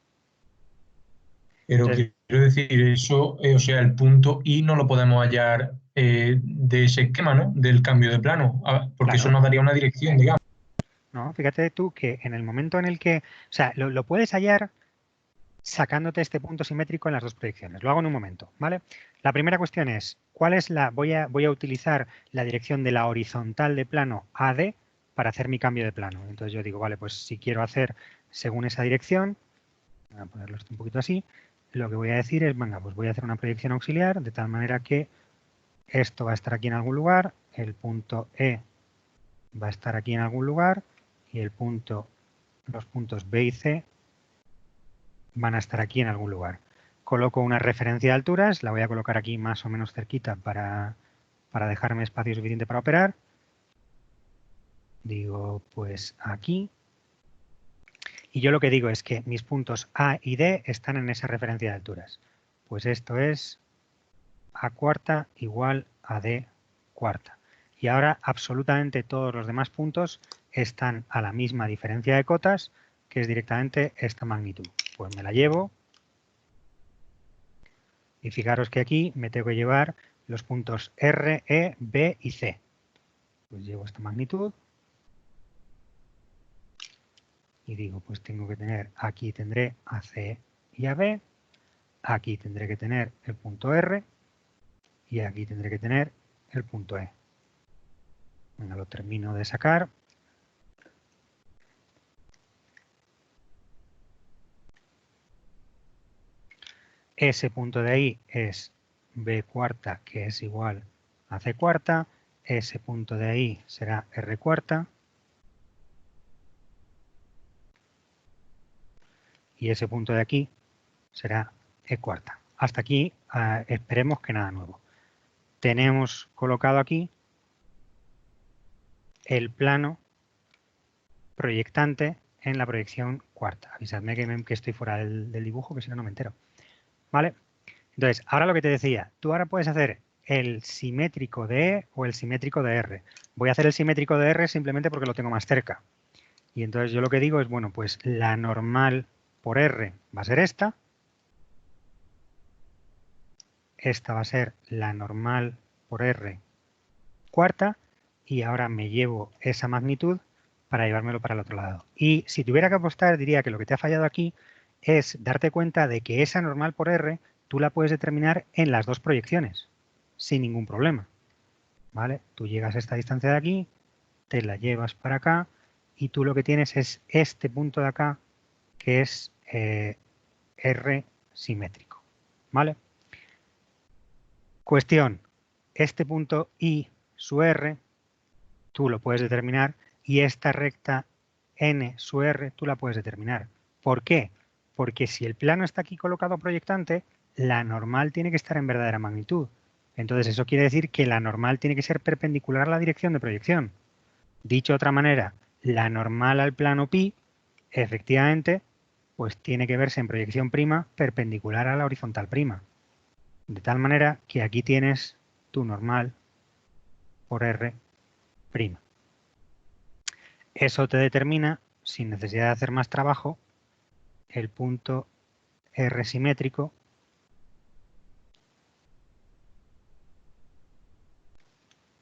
Pero Entonces, quiero decir, eso, o sea, el punto I no lo podemos hallar de ese esquema, ¿no? Del cambio de plano, porque eso claro, nos daría una dirección, digamos. ¿no? Fíjate tú que en el momento en el que, o sea, lo puedes hallar sacándote este punto simétrico en las dos proyecciones. Lo hago en un momento, ¿vale? La primera cuestión es, ¿cuál es voy a utilizar la dirección de la horizontal de plano AD para hacer mi cambio de plano. Entonces yo digo, vale, pues si quiero hacer según esa dirección, voy a ponerlo esto un poquito así, lo que voy a decir es, venga, pues voy a hacer una proyección auxiliar de tal manera que esto va a estar aquí en algún lugar, el punto E va a estar aquí en algún lugar y los puntos B y C van a estar aquí en algún lugar. Coloco una referencia de alturas, la voy a colocar aquí más o menos cerquita para dejarme espacio suficiente para operar. Digo, pues aquí. Y yo lo que digo es que mis puntos A y D están en esa referencia de alturas. pues esto es A cuarta igual a D cuarta. Y ahora absolutamente todos los demás puntos están a la misma diferencia de cotas, que es directamente esta magnitud. Pues me la llevo. Y fijaros que aquí me tengo que llevar los puntos R, E, B y C. Pues llevo esta magnitud. Y digo, pues tengo que tener, aquí tendré a C y a B. Aquí tendré que tener el punto R. Y aquí tendré que tener el punto E. Venga, lo termino de sacar. Ese punto de ahí es B cuarta, que es igual a C cuarta. Ese punto de ahí será R cuarta. Y ese punto de aquí será E cuarta. Hasta aquí esperemos que nada nuevo. Tenemos colocado aquí el plano proyectante en la proyección cuarta. Avisadme que estoy fuera del dibujo, que si no, no me entero. ¿Vale? Entonces, ahora lo que te decía, tú ahora puedes hacer el simétrico de E o el simétrico de R. Voy a hacer el simétrico de R simplemente porque lo tengo más cerca. Y entonces yo lo que digo es, bueno, pues la normal por R va a ser esta. Esta va a ser la normal por R cuarta. Y ahora me llevo esa magnitud para llevármelo para el otro lado. Y si tuviera que apostar, diría que lo que te ha fallado aquí es darte cuenta de que esa normal por R tú la puedes determinar en las dos proyecciones, sin ningún problema. ¿Vale? Tú llegas a esta distancia de aquí, te la llevas para acá y tú lo que tienes es este punto de acá, que es R simétrico. ¿Vale? Cuestión, este punto I su R, tú lo puedes determinar y esta recta N su R, tú la puedes determinar. ¿Por qué? Porque si el plano está aquí colocado proyectante, la normal tiene que estar en verdadera magnitud. Entonces eso quiere decir que la normal tiene que ser perpendicular a la dirección de proyección. Dicho de otra manera, la normal al plano pi, efectivamente, pues tiene que verse en proyección prima perpendicular a la horizontal prima. De tal manera que aquí tienes tu normal por R prima. Eso te determina, sin necesidad de hacer más trabajo, el punto R simétrico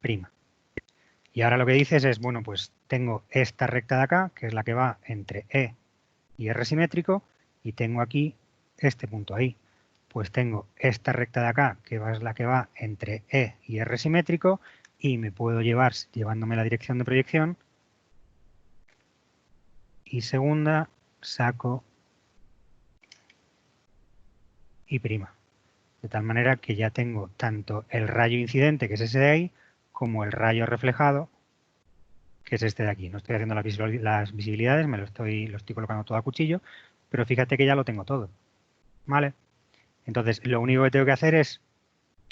prima. Y ahora lo que dices es, bueno, pues tengo esta recta de acá, que es la que va entre E y R simétrico, y tengo aquí este punto ahí. Pues tengo esta recta de acá, que es la que va entre E y R simétrico, y me puedo llevar, llevándome la dirección de proyección, y segunda, saco y prima. De tal manera que ya tengo tanto el rayo incidente, que es ese de ahí, como el rayo reflejado, que es este de aquí. No estoy haciendo las visibilidades, lo estoy colocando todo a cuchillo, pero fíjate que ya lo tengo todo. ¿Vale? Entonces, lo único que tengo que hacer es,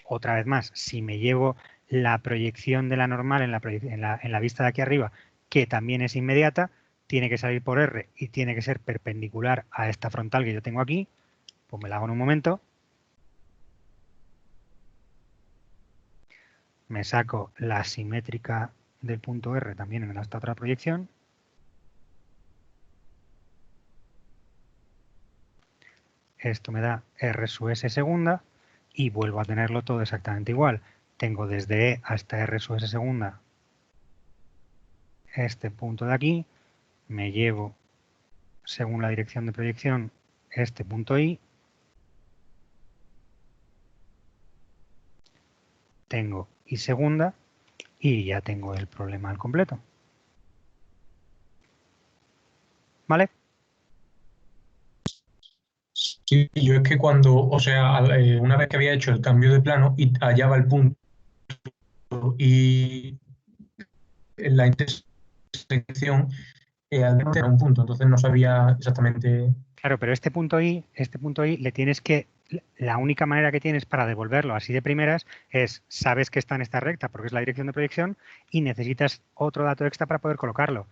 otra vez más, si me llevo la proyección de la normal en la vista de aquí arriba, que también es inmediata, tiene que salir por R y tiene que ser perpendicular a esta frontal que yo tengo aquí, pues me la hago en un momento. Me saco la simétrica del punto R también en esta otra proyección. Esto me da R sub S segunda y vuelvo a tenerlo todo exactamente igual. Tengo desde E hasta R sub S segunda este punto de aquí. Me llevo, según la dirección de proyección, este punto I. Tengo I segunda y ya tengo el problema al completo. ¿Vale? Sí, yo es que cuando, o sea, una vez que había hecho el cambio de plano y hallaba el punto y en la intersección, al menos era un punto, entonces no sabía exactamente. Claro, pero este punto I le tienes que, la única manera que tienes para devolverlo así de primeras es, sabes que está en esta recta porque es la dirección de proyección y necesitas otro dato extra para poder colocarlo.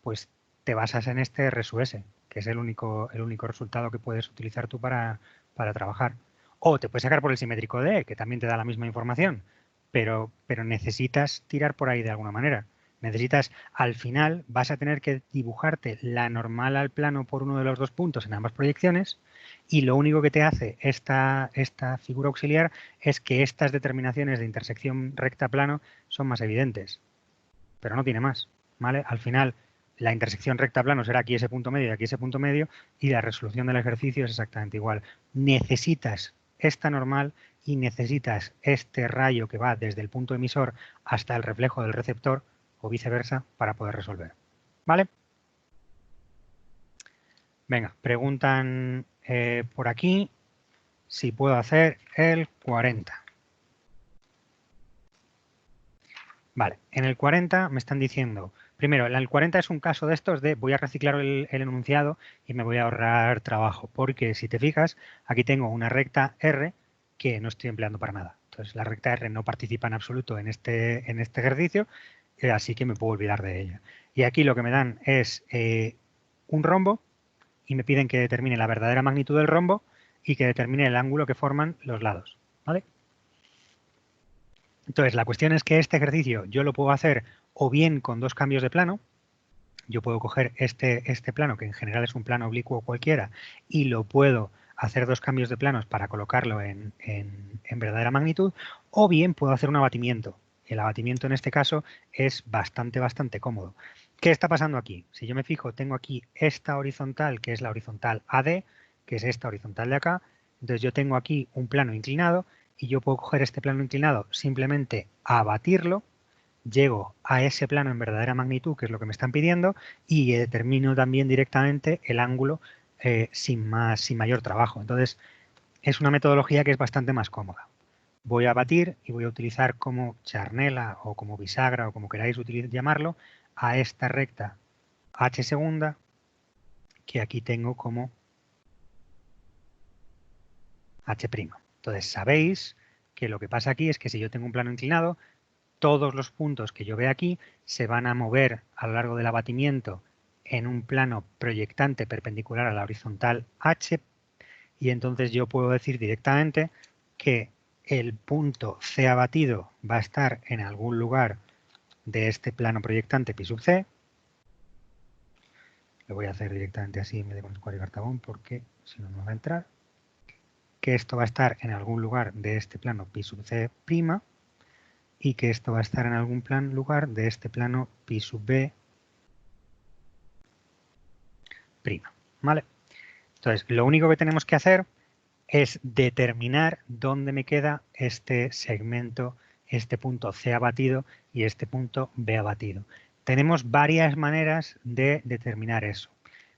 Pues te basas en este R sub S, que es el único resultado que puedes utilizar tú para trabajar. O te puedes sacar por el simétrico de E, que también te da la misma información, pero necesitas tirar por ahí de alguna manera. Necesitas, al final, vas a tener que dibujarte la normal al plano por uno de los dos puntos en ambas proyecciones y lo único que te hace esta figura auxiliar es que estas determinaciones de intersección recta-plano son más evidentes, pero no tiene más, ¿vale? Al final, la intersección recta-plano será aquí ese punto medio y aquí ese punto medio y la resolución del ejercicio es exactamente igual. Necesitas esta normal y necesitas este rayo que va desde el punto emisor hasta el reflejo del receptor o viceversa para poder resolver. ¿Vale? Venga, preguntan por aquí si puedo hacer el 40. Vale, en el 40 me están diciendo, primero, el 40 es un caso de estos de voy a reciclar el enunciado y me voy a ahorrar trabajo, porque si te fijas, aquí tengo una recta R que no estoy empleando para nada. Entonces, la recta R no participa en absoluto en este ejercicio, así que me puedo olvidar de ella. Y aquí lo que me dan es un rombo y me piden que determine la verdadera magnitud del rombo y que determine el ángulo que forman los lados, ¿vale? Entonces, la cuestión es que este ejercicio yo lo puedo hacer o bien con dos cambios de plano. Yo puedo coger este plano, que en general es un plano oblicuo cualquiera, y lo puedo hacer dos cambios de planos para colocarlo en verdadera magnitud, o bien puedo hacer un abatimiento. El abatimiento en este caso es bastante cómodo. ¿Qué está pasando aquí? Si yo me fijo, tengo aquí esta horizontal, que es la horizontal AD, que es esta horizontal de acá. Entonces yo tengo aquí un plano inclinado y yo puedo coger este plano inclinado, simplemente abatirlo, llego a ese plano en verdadera magnitud, que es lo que me están pidiendo, y determino también directamente el ángulo sin mayor trabajo. Entonces, es una metodología que es bastante más cómoda. Voy a abatir y voy a utilizar como charnela o como bisagra o como queráis llamarlo a esta recta H segunda, que aquí tengo como H'. Entonces, sabéis que lo que pasa aquí es que si yo tengo un plano inclinado, todos los puntos que yo vea aquí se van a mover a lo largo del abatimiento en un plano proyectante perpendicular a la horizontal H y entonces yo puedo decir directamente que el punto C abatido va a estar en algún lugar de este plano proyectante pi sub C. Lo voy a hacer directamente así en vez de con escuadra y cartabón porque si no, no va a entrar. Que esto va a estar en algún lugar de este plano pi sub C' y que esto va a estar en algún lugar de este plano pi sub B'. ¿Vale? Entonces, lo único que tenemos que hacer es determinar dónde me queda este segmento, este punto C abatido y este punto B abatido. Tenemos varias maneras de determinar eso.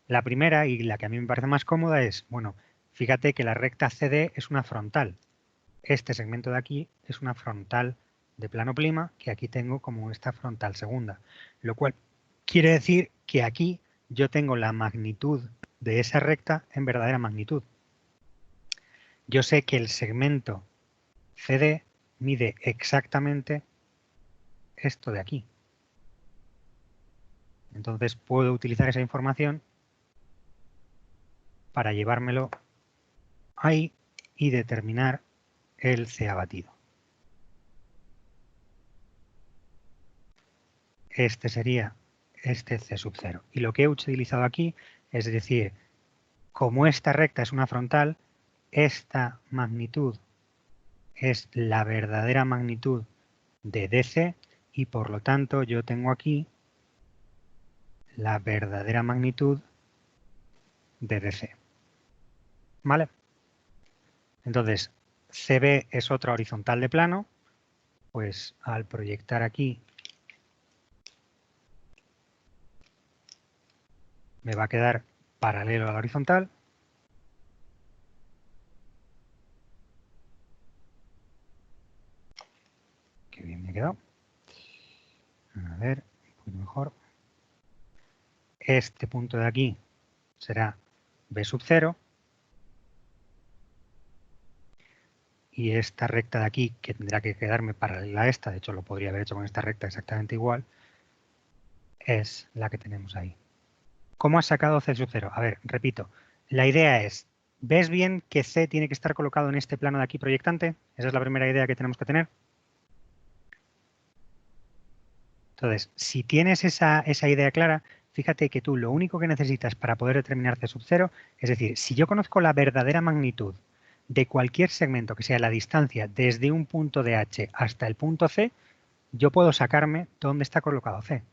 La primera, y la que a mí me parece más cómoda, es, bueno, fíjate que la recta CD es una frontal. Este segmento de aquí es una frontal de plano prima, que aquí tengo como esta frontal segunda. Lo cual quiere decir que aquí yo tengo la magnitud de esa recta en verdadera magnitud. Yo sé que el segmento CD mide exactamente esto de aquí. Entonces puedo utilizar esa información para llevármelo ahí y determinar el C abatido. Este sería este C sub 0. Y lo que he utilizado aquí es decir, como esta recta es una frontal, esta magnitud es la verdadera magnitud de DC y por lo tanto yo tengo aquí la verdadera magnitud de DC. ¿Vale? Entonces, CB es otra horizontal de plano, pues al proyectar aquí me va a quedar paralelo a la horizontal. Qué bien me ha quedado. A ver, un poquito mejor. Este punto de aquí será B sub 0. Y esta recta de aquí, que tendrá que quedarme paralela a esta, de hecho lo podría haber hecho con esta recta exactamente igual, es la que tenemos ahí. ¿Cómo has sacado C sub 0? A ver, repito, la idea es ¿Ves bien que C tiene que estar colocado en este plano de aquí proyectante? Esa es la primera idea que tenemos que tener. Entonces, si tienes esa idea clara, fíjate que tú lo único que necesitas para poder determinar C sub 0, es decir, si yo conozco la verdadera magnitud de cualquier segmento que sea la distancia desde un punto de H hasta el punto C, yo puedo sacarme dónde está colocado C.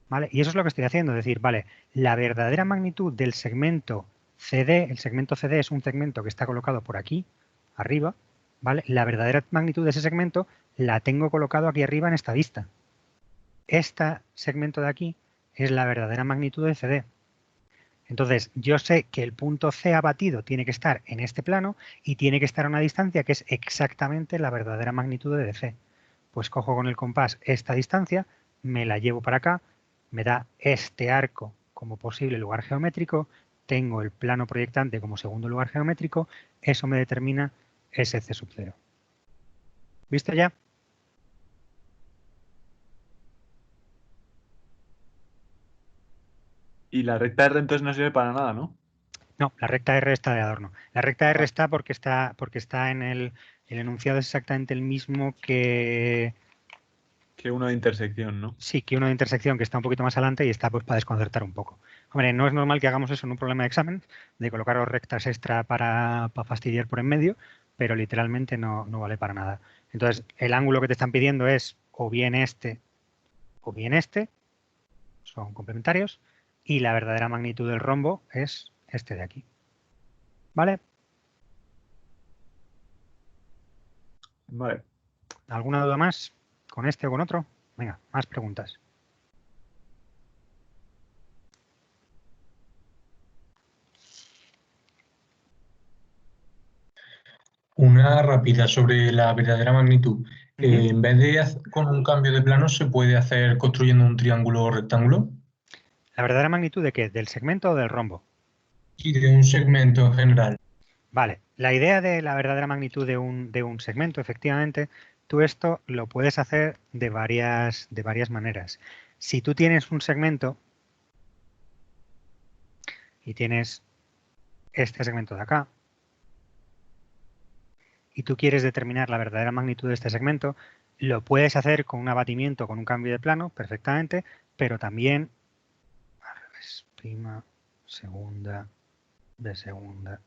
¿Vale? Y eso es lo que estoy haciendo, es decir, vale, la verdadera magnitud del segmento CD, el segmento CD es un segmento que está colocado por aquí, arriba, ¿vale? La verdadera magnitud de ese segmento la tengo colocado aquí arriba en esta vista. Este segmento de aquí es la verdadera magnitud de CD. Entonces, yo sé que el punto C abatido tiene que estar en este plano y tiene que estar a una distancia que es exactamente la verdadera magnitud de DC. Pues cojo con el compás esta distancia, me la llevo para acá, me da este arco como posible lugar geométrico, tengo el plano proyectante como segundo lugar geométrico, eso me determina ese C sub 0. ¿Visto ya? Y la recta R entonces no sirve para nada, ¿no? No, la recta R está de adorno. La recta R está porque está en el enunciado es exactamente el mismo que uno de intersección, ¿no? sí, que uno de intersección que está un poquito más adelante y está pues para desconcertar un poco. Hombre, no es normal que hagamos eso en un problema de examen, de colocaros rectas extra para fastidiar por en medio, pero literalmente no vale para nada. Entonces, el ángulo que te están pidiendo es o bien este, son complementarios, y la verdadera magnitud del rombo es este de aquí. ¿Vale? Vale. ¿Alguna duda más con este o con otro? Venga, más preguntas. Una rápida sobre la verdadera magnitud. En vez de con un cambio de plano, ¿se puede hacer construyendo un triángulo o rectángulo? ¿La verdadera magnitud de qué? ¿Del segmento o del rombo? Y de un segmento en general. Vale, la idea de la verdadera magnitud de un segmento, efectivamente, tú esto lo puedes hacer de varias maneras. Si tú tienes un segmento y tienes este segmento de acá, y tú quieres determinar la verdadera magnitud de este segmento, lo puedes hacer con un abatimiento, con un cambio de plano, perfectamente, pero también al revés, prima, segunda, de segunda,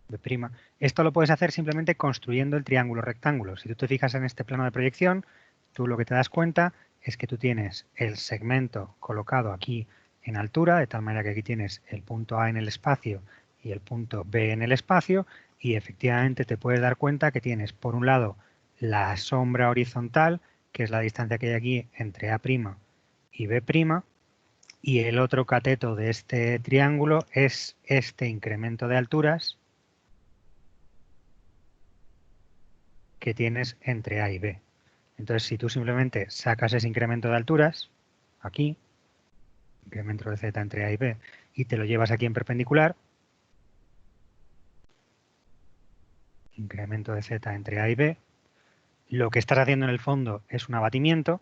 de prima. Esto lo puedes hacer simplemente construyendo el triángulo rectángulo. Si tú te fijas en este plano de proyección, tú lo que te das cuenta es que tú tienes el segmento colocado aquí en altura, de tal manera que aquí tienes el punto A en el espacio y el punto B en el espacio, y efectivamente te puedes dar cuenta que tienes, por un lado, la sombra horizontal, que es la distancia que hay aquí entre A' y B', y el otro cateto de este triángulo es este incremento de alturas que tienes entre A y B. Entonces, si tú simplemente sacas ese incremento de alturas, aquí, incremento de Z entre A y B, y te lo llevas aquí en perpendicular, incremento de Z entre A y B, lo que estás haciendo en el fondo es un abatimiento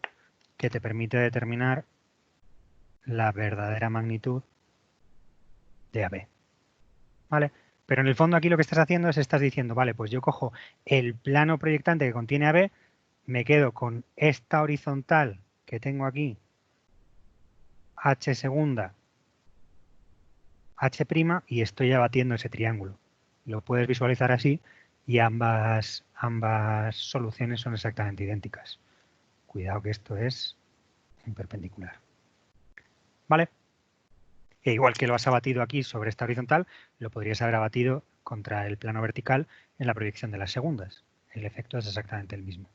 que te permite determinar la verdadera magnitud de AB. ¿Vale? Pero en el fondo aquí lo que estás haciendo es estás diciendo, vale, pues yo cojo el plano proyectante que contiene AB, me quedo con esta horizontal que tengo aquí, H segunda, H', y estoy abatiendo ese triángulo. Lo puedes visualizar así y ambas soluciones son exactamente idénticas. Cuidado que esto es en perpendicular. ¿Vale? E igual que lo has abatido aquí sobre esta horizontal, lo podrías haber abatido contra el plano vertical en la proyección de las segundas. El efecto es exactamente el mismo.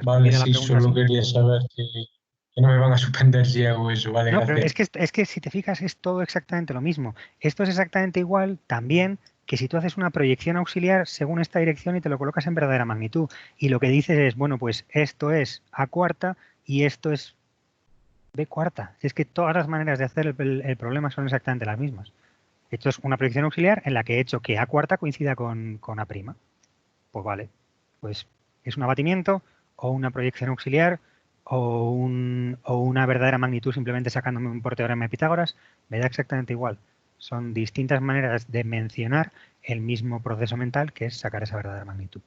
Vale, Respondida la sí, pregunta, solo sí. quería saber que no me van a suspender si hago eso. Vale, No, pero gracias. es que si te fijas es todo exactamente lo mismo. Esto es exactamente igual también que si tú haces una proyección auxiliar según esta dirección y te lo colocas en verdadera magnitud. Y lo que dices es, bueno, pues esto es A cuarta y esto es B cuarta. Si es que todas las maneras de hacer el problema son exactamente las mismas. Esto es una proyección auxiliar en la que he hecho que A cuarta coincida con A'. Pues vale, pues es un abatimiento o una proyección auxiliar o una verdadera magnitud simplemente sacándome un por teorema de Pitágoras, me da exactamente igual. Son distintas maneras de mencionar el mismo proceso mental, que es sacar esa verdadera magnitud.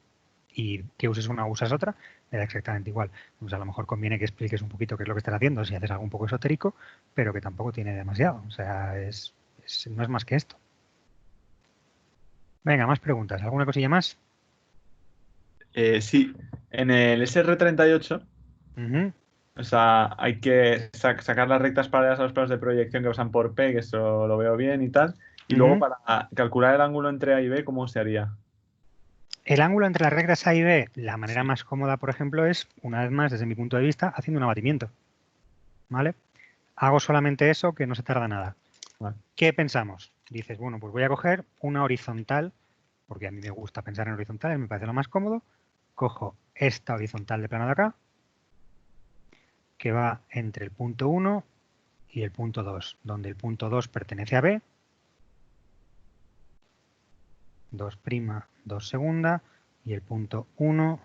Y que uses una o usas otra, me da exactamente igual. Pues a lo mejor conviene que expliques un poquito qué es lo que estás haciendo, si haces algo un poco esotérico, pero que tampoco tiene demasiado. O sea, no es más que esto. Venga, más preguntas. ¿Alguna cosilla más? Sí, en el SR38, Ujú. o sea, hay que sacar las rectas paralelas a los planos de proyección que pasan por P, que eso lo veo bien y tal. Y luego Ujú. para calcular el ángulo entre A y B, ¿cómo se haría? El ángulo entre las rectas A y B, la manera Sí. más cómoda, por ejemplo, es, una vez más, desde mi punto de vista, haciendo un abatimiento. ¿Vale? Hago solamente eso, que no se tarda nada. Vale. ¿Qué pensamos? Dices, bueno, pues voy a coger una horizontal, porque a mí me gusta pensar en horizontales, me parece lo más cómodo. Cojo esta horizontal de plano de acá, que va entre el punto 1 y el punto 2, donde el punto 2 pertenece a B, 2', 2 segunda, y el punto 1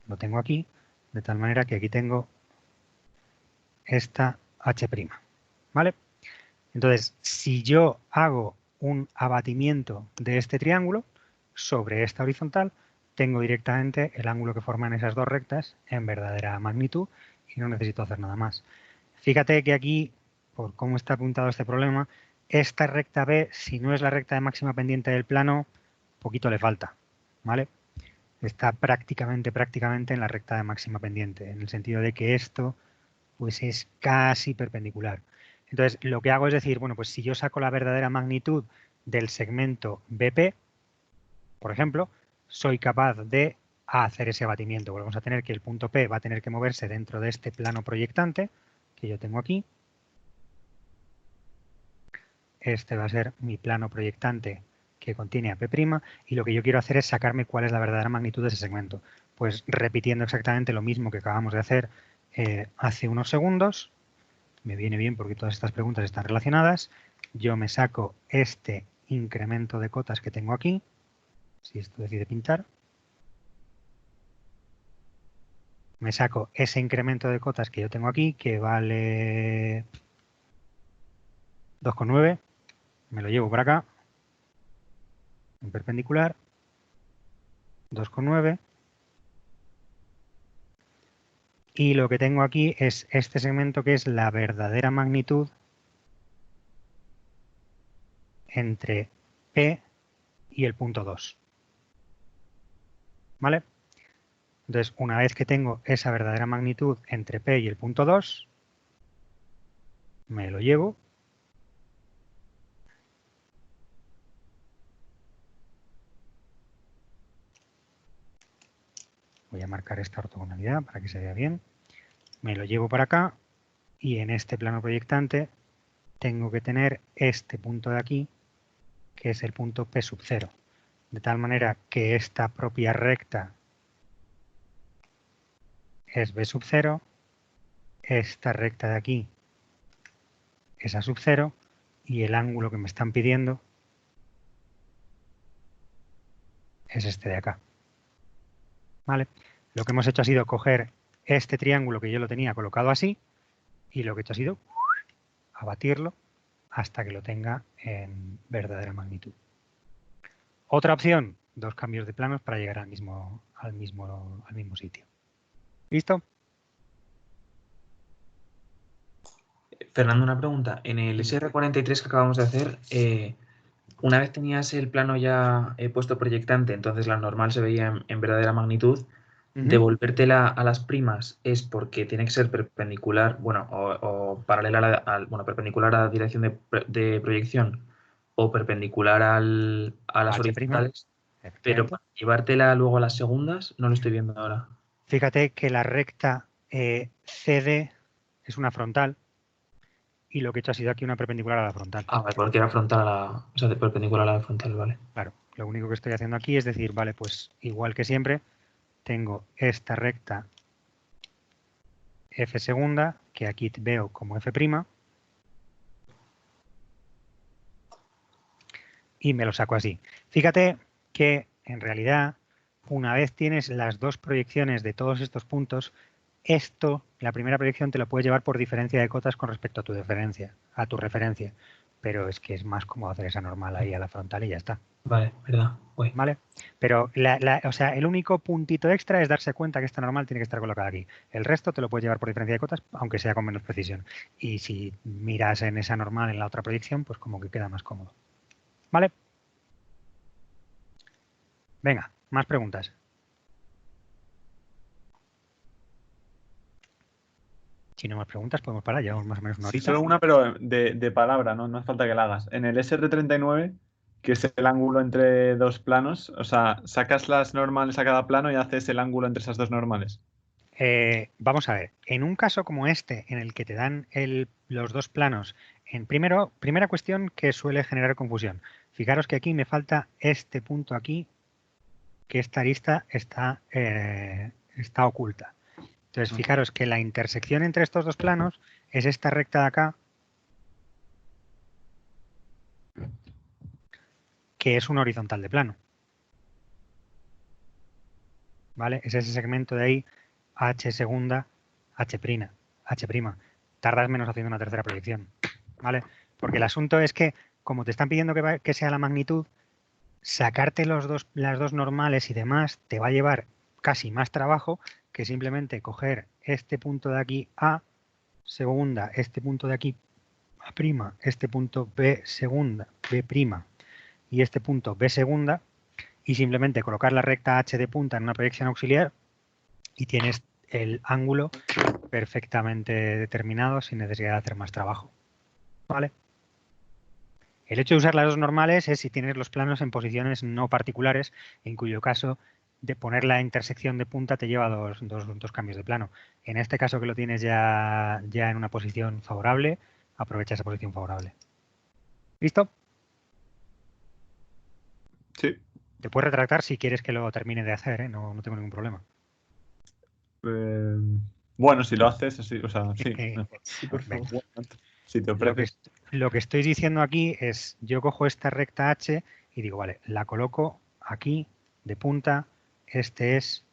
lo tengo aquí, de tal manera que aquí tengo esta H'. ¿Vale? Entonces, si yo hago un abatimiento de este triángulo sobre esta horizontal, tengo directamente el ángulo que forman esas dos rectas en verdadera magnitud y no necesito hacer nada más. Fíjate que aquí, por cómo está apuntado este problema, esta recta B, si no es la recta de máxima pendiente del plano, poquito le falta, ¿vale? Está prácticamente en la recta de máxima pendiente, en el sentido de que esto pues es casi perpendicular. Entonces, lo que hago es decir, bueno, pues si yo saco la verdadera magnitud del segmento BP, por ejemplo, soy capaz de hacer ese abatimiento. Volvemos a tener que el punto P va a tener que moverse dentro de este plano proyectante que yo tengo aquí. Este va a ser mi plano proyectante que contiene a P', y lo que yo quiero hacer es sacarme cuál es la verdadera magnitud de ese segmento. Pues repitiendo exactamente lo mismo que acabamos de hacer hace unos segundos, me viene bien porque todas estas preguntas están relacionadas. Yo me saco este incremento de cotas que tengo aquí, si esto decide pintar. Me saco ese incremento de cotas que yo tengo aquí, que vale 2,9. Me lo llevo para acá, en perpendicular, 2,9. Y lo que tengo aquí es este segmento que es la verdadera magnitud entre P y el punto 2. ¿Vale? Entonces, una vez que tengo esa verdadera magnitud entre P y el punto 2, me lo llevo. Voy a marcar esta ortogonalidad para que se vea bien. Me lo llevo para acá y en este plano proyectante tengo que tener este punto de aquí, que es el punto P sub 0. De tal manera que esta propia recta es B sub 0, esta recta de aquí es A sub 0 y el ángulo que me están pidiendo es este de acá. ¿Vale? Lo que hemos hecho ha sido coger este triángulo que yo lo tenía colocado así y lo que he hecho ha sido abatirlo hasta que lo tenga en verdadera magnitud. Otra opción, 2 cambios de planos para llegar al mismo sitio. ¿Listo? Fernando, una pregunta. En el Dime. SR43 que acabamos de hacer, una vez tenías el plano ya puesto proyectante, entonces la normal se veía en verdadera magnitud. Devolvértela a las primas es porque tiene que ser perpendicular, bueno, o paralela bueno, perpendicular a la dirección de proyección o perpendicular a las H', horizontales, pero efectivamente. para llevártela luego a las segundas, no lo estoy viendo ahora. Fíjate que la recta CD es una frontal y lo que he hecho ha sido aquí una perpendicular a la frontal. Ah, vale, porque era frontal o sea, de perpendicular a la frontal, vale. Claro, lo único que estoy haciendo aquí es decir, vale, pues igual que siempre, tengo esta recta F segunda, que aquí veo como F', y me lo saco así. Fíjate que en realidad, una vez tienes las dos proyecciones de todos estos puntos, Esto, la primera proyección, te lo puedes llevar por diferencia de cotas con respecto a tu referencia. Pero es que es más cómodo hacer esa normal ahí a la frontal y ya está. Vale, verdad. Guay. ¿Vale? Pero o sea, el único puntito extra es darse cuenta que esta normal tiene que estar colocada aquí. El resto te lo puedes llevar por diferencia de cotas, aunque sea con menos precisión. Y si miras en esa normal en la otra proyección, pues como que queda más cómodo. ¿Vale? Venga, más preguntas. Si no más preguntas, podemos parar. Llevamos más o menos una Sí, horita. solo una, pero de palabra, ¿no? No hace falta que la hagas. En el SR39, que es el ángulo entre dos planos, o sea, sacas las normales a cada plano y haces el ángulo entre esas dos normales. Vamos a ver, en un caso como este, en el que te dan los dos planos, primera cuestión que suele generar confusión. Fijaros que aquí me falta este punto aquí, que esta arista está oculta. Entonces, fijaros que la intersección entre estos dos planos es esta recta de acá, que es un horizontal de plano. ¿Vale? Es ese segmento de ahí, H segunda, H'. Tardas menos haciendo una tercera proyección. ¿Vale? Porque el asunto es que, como te están pidiendo que sea la magnitud, sacarte las dos normales y demás te va a llevar casi más trabajo que simplemente coger este punto de aquí A segunda, este punto de aquí A', este punto B segunda, B' y este punto B segunda, y simplemente colocar la recta H de punta en una proyección auxiliar y tienes el ángulo perfectamente determinado sin necesidad de hacer más trabajo. ¿Vale? El hecho de usar las dos normales es si tienes los planos en posiciones no particulares, en cuyo caso de poner la intersección de punta te lleva dos cambios de plano. En este caso que lo tienes ya en una posición favorable, aprovecha esa posición favorable. ¿Listo? Sí. Te puedes retractar si quieres que lo termine de hacer, ¿eh? No tengo ningún problema. Bueno, si lo haces así, o sea, sí. Sí, por favor. Si te ofreces. Lo que estoy diciendo aquí es, yo cojo esta recta H y digo, vale, la coloco aquí de punta, este es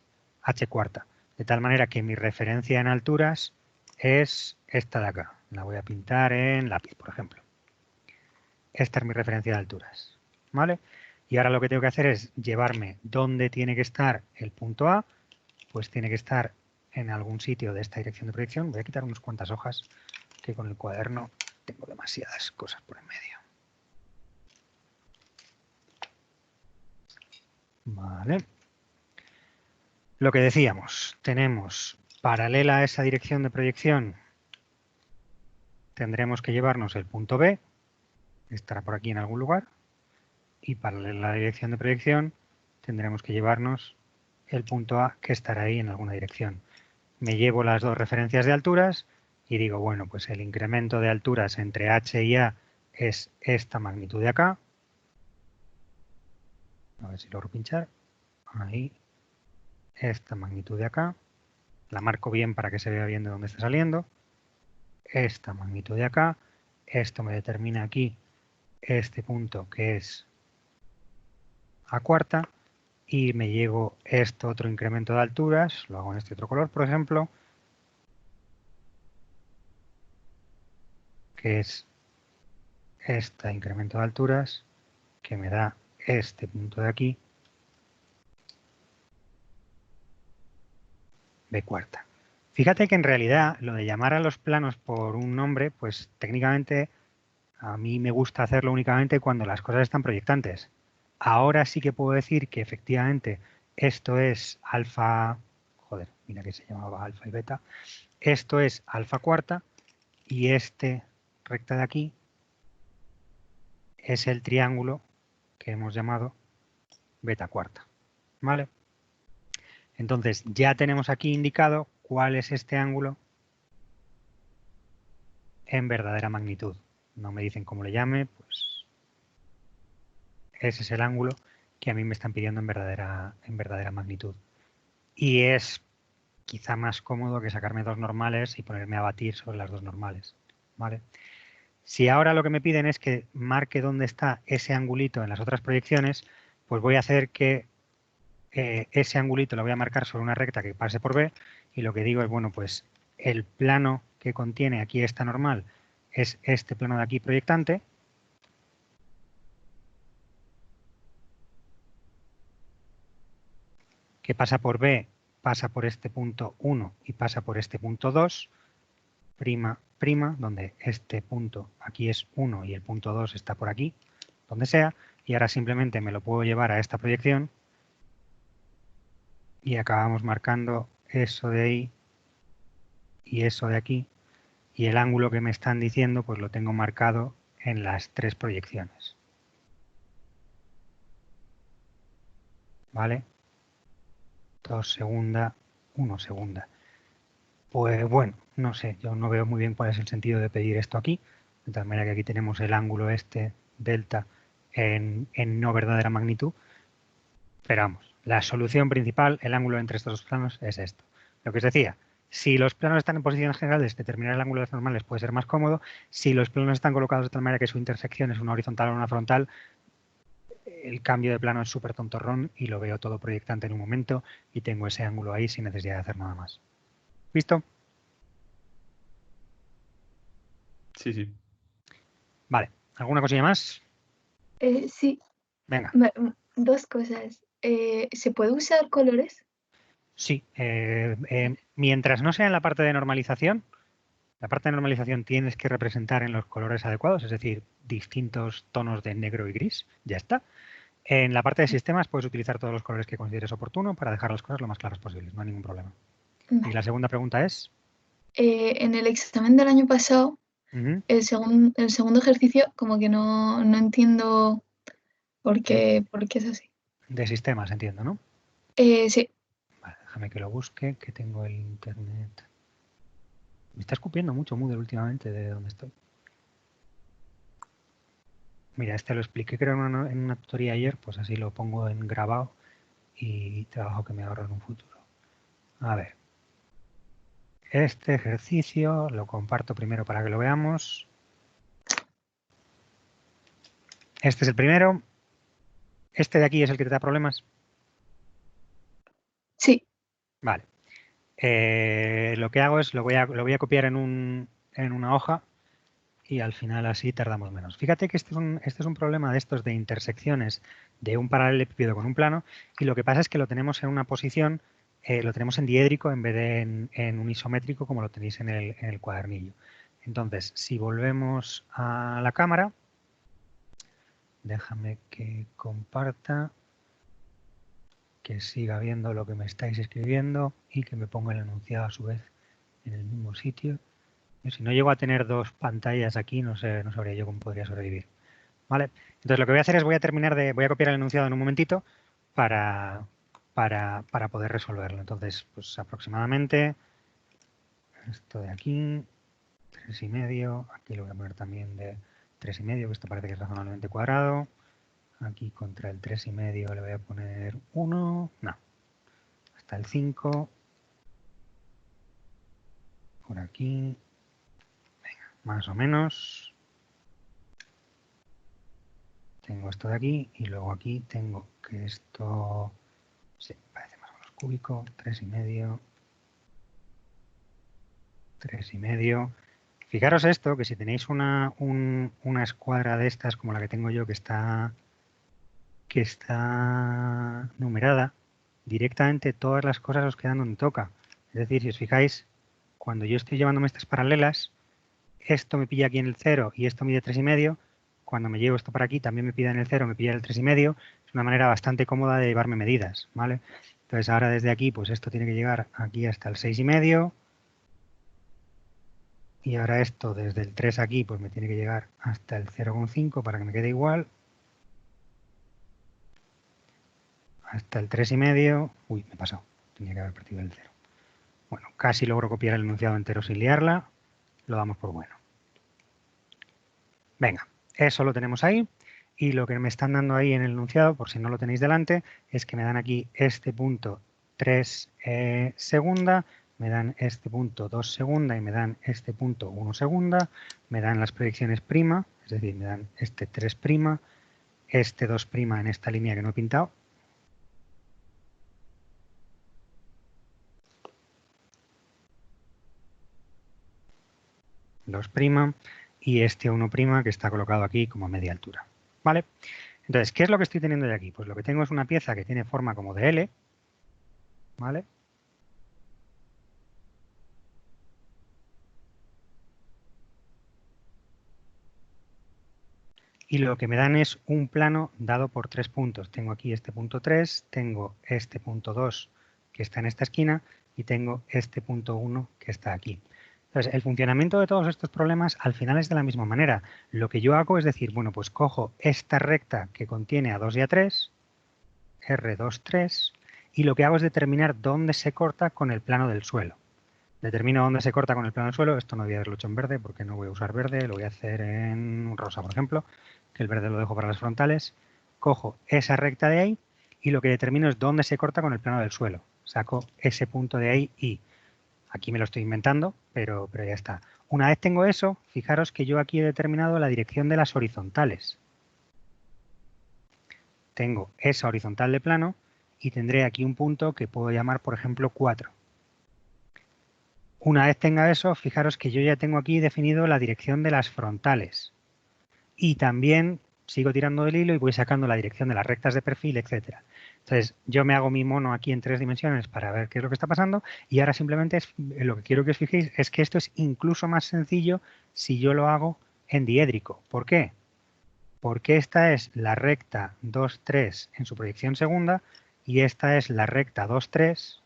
H cuarta. De tal manera que mi referencia en alturas es esta de acá. La voy a pintar en lápiz, por ejemplo. Esta es mi referencia de alturas. ¿Vale? Y ahora lo que tengo que hacer es llevarme dónde tiene que estar el punto A, pues tiene que estar en algún sitio de esta dirección de proyección. Voy a quitar unas cuantas hojas que con el cuaderno tengo demasiadas cosas por en medio. Vale. Lo que decíamos, tenemos paralela a esa dirección de proyección, tendremos que llevarnos el punto B, estará por aquí en algún lugar, y paralela a la dirección de proyección tendremos que llevarnos el punto A, que estará ahí en alguna dirección. Me llevo las dos referencias de alturas y digo, bueno, pues el incremento de alturas entre H y A es esta magnitud de acá. A ver si logro pinchar. Ahí. Esta magnitud de acá. La marco bien para que se vea bien de dónde está saliendo. Esta magnitud de acá. Esto me determina aquí este punto que es A cuarta. Y me llevo este otro incremento de alturas. Lo hago en este otro color, por ejemplo. Que es este incremento de alturas que me da este punto de aquí, B cuarta. Fíjate que en realidad lo de llamar a los planos por un nombre, pues técnicamente a mí me gusta hacerlo únicamente cuando las cosas están proyectantes. Ahora sí que puedo decir que efectivamente esto es alfa, joder, mira que se llamaba alfa y beta, esto es alfa cuarta y este recta de aquí es el triángulo que hemos llamado beta cuarta. ¿Vale? Entonces ya tenemos aquí indicado cuál es este ángulo en verdadera magnitud. No me dicen cómo le llame, pues ese es el ángulo que a mí me están pidiendo en verdadera magnitud. Y es quizá más cómodo que sacarme dos normales y ponerme a batir sobre las dos normales. ¿Vale? Si ahora lo que me piden es que marque dónde está ese angulito en las otras proyecciones, pues voy a hacer que ese angulito lo voy a marcar sobre una recta que pase por B y lo que digo es, bueno, pues el plano que contiene aquí esta normal es este plano de aquí proyectante. Que pasa por B, pasa por este punto 1 y pasa por este punto 2, prima, prima, donde este punto aquí es 1 y el punto 2 está por aquí, donde sea, y ahora simplemente me lo puedo llevar a esta proyección y acabamos marcando eso de ahí y eso de aquí, y el ángulo que me están diciendo pues lo tengo marcado en las 3 proyecciones. ¿Vale? 2 segunda, 1 segunda. Pues bueno, no sé, yo no veo muy bien cuál es el sentido de pedir esto aquí, de tal manera que aquí tenemos el ángulo este, delta, en no verdadera magnitud, pero vamos, la solución principal, el ángulo entre estos dos planos, es esto. Lo que os decía, si los planos están en posiciones generales, determinar el ángulo de las normales puede ser más cómodo. Si los planos están colocados de tal manera que su intersección es una horizontal o una frontal, el cambio de plano es súper tontorrón y lo veo todo proyectante en un momento y tengo ese ángulo ahí sin necesidad de hacer nada más. ¿Visto? Sí, sí. Vale. ¿Alguna cosilla más? Sí, Venga. dos cosas. ¿Se puede usar colores? Sí. Mientras no sea en la parte de normalización, la parte de normalización tienes que representar en los colores adecuados, es decir, distintos tonos de negro y gris. Ya está. En la parte de sistemas puedes utilizar todos los colores que consideres oportuno para dejar las cosas lo más claras posibles. No hay ningún problema. Vale. Y la segunda pregunta es... En el examen del año pasado, el segundo ejercicio, como que no entiendo por qué es así. De sistemas, entiendo, ¿no? Sí. Vale, déjame que lo busque, que tengo el internet. Me está escupiendo mucho Moodle últimamente de donde estoy. Mira, este lo expliqué creo en una tutoría ayer, pues así lo pongo en grabado y trabajo que me ahorro en un futuro. A ver. Este ejercicio lo comparto primero para que lo veamos. Este es el primero. Este de aquí es el que te da problemas. Sí. Vale. Lo que hago es, lo voy a copiar en una hoja y al final así tardamos menos. Fíjate que este es un problema de estos de intersecciones de un paralelepípedo con un plano y lo que pasa es que lo tenemos en una posición, lo tenemos en diédrico en vez de en un isométrico como lo tenéis en el cuadernillo. Entonces, si volvemos a la cámara, déjame que comparta, que siga viendo lo que me estáis escribiendo y que me ponga el enunciado a su vez en el mismo sitio. Yo, si no llego a tener dos pantallas aquí, no sabría yo cómo podría sobrevivir. ¿Vale? Entonces lo que voy a hacer es voy a copiar el enunciado en un momentito para poder resolverlo. Entonces, pues aproximadamente esto de aquí, 3,5, aquí lo voy a poner también de 3,5, que esto parece que es razonablemente cuadrado. Aquí contra el 3,5 le voy a poner 1, no, hasta el 5, por aquí, venga, más o menos. Tengo esto de aquí y luego aquí tengo que esto, sí, parece más o menos cúbico, 3,5, 3,5. Fijaros esto, que si tenéis una escuadra de estas como la que tengo yo que está numerada, directamente todas las cosas os quedan donde toca. Es decir, si os fijáis, cuando yo estoy llevándome estas paralelas, esto me pilla aquí en el 0 y esto mide 3,5. Cuando me llevo esto para aquí también me pilla en el 0, me pilla en el 3,5. Es una manera bastante cómoda de llevarme medidas, ¿vale? Entonces ahora desde aquí, pues esto tiene que llegar aquí hasta el 6,5. Y ahora esto desde el 3 aquí, pues me tiene que llegar hasta el 0,5 para que me quede igual. Hasta el 3,5. Uy, me he pasado. Tenía que haber partido el 0. Bueno, casi logro copiar el enunciado entero sin liarla. Lo damos por bueno. Venga, eso lo tenemos ahí. Y lo que me están dando ahí en el enunciado, por si no lo tenéis delante, es que me dan aquí este punto 3 segunda, me dan este punto 2 segunda y me dan este punto 1 segunda, me dan las proyecciones prima, es decir, me dan este 3 prima, este 2 prima en esta línea que no he pintado. 2', y este 1' que está colocado aquí como a media altura. ¿Vale? Entonces, ¿qué es lo que estoy teniendo de aquí? Pues lo que tengo es una pieza que tiene forma como de L, ¿vale? Y lo que me dan es un plano dado por 3 puntos. Tengo aquí este punto 3, tengo este punto 2 que está en esta esquina y tengo este punto 1 que está aquí. Entonces, el funcionamiento de todos estos problemas al final es de la misma manera. Lo que yo hago es decir, bueno, pues cojo esta recta que contiene a 2 y a 3, R2, 3, y lo que hago es determinar dónde se corta con el plano del suelo. Determino dónde se corta con el plano del suelo. Esto no voy a haberlo hecho en verde porque no voy a usar verde. Lo voy a hacer en rosa, por ejemplo, que el verde lo dejo para las frontales. Cojo esa recta de ahí y lo que determino es dónde se corta con el plano del suelo. Saco ese punto de ahí y aquí me lo estoy inventando, pero ya está. Una vez tengo eso, fijaros que yo aquí he determinado la dirección de las horizontales. Tengo esa horizontal de plano y tendré aquí un punto que puedo llamar, por ejemplo, 4. Una vez tenga eso, fijaros que yo ya tengo aquí definido la dirección de las frontales. Y también sigo tirando del hilo y voy sacando la dirección de las rectas de perfil, etcétera. Entonces, yo me hago mi mono aquí en 3 dimensiones para ver qué es lo que está pasando y ahora simplemente lo que quiero que os fijéis es que esto es incluso más sencillo si yo lo hago en diédrico. ¿Por qué? Porque esta es la recta 2, 3 en su proyección segunda y esta es la recta 2, 3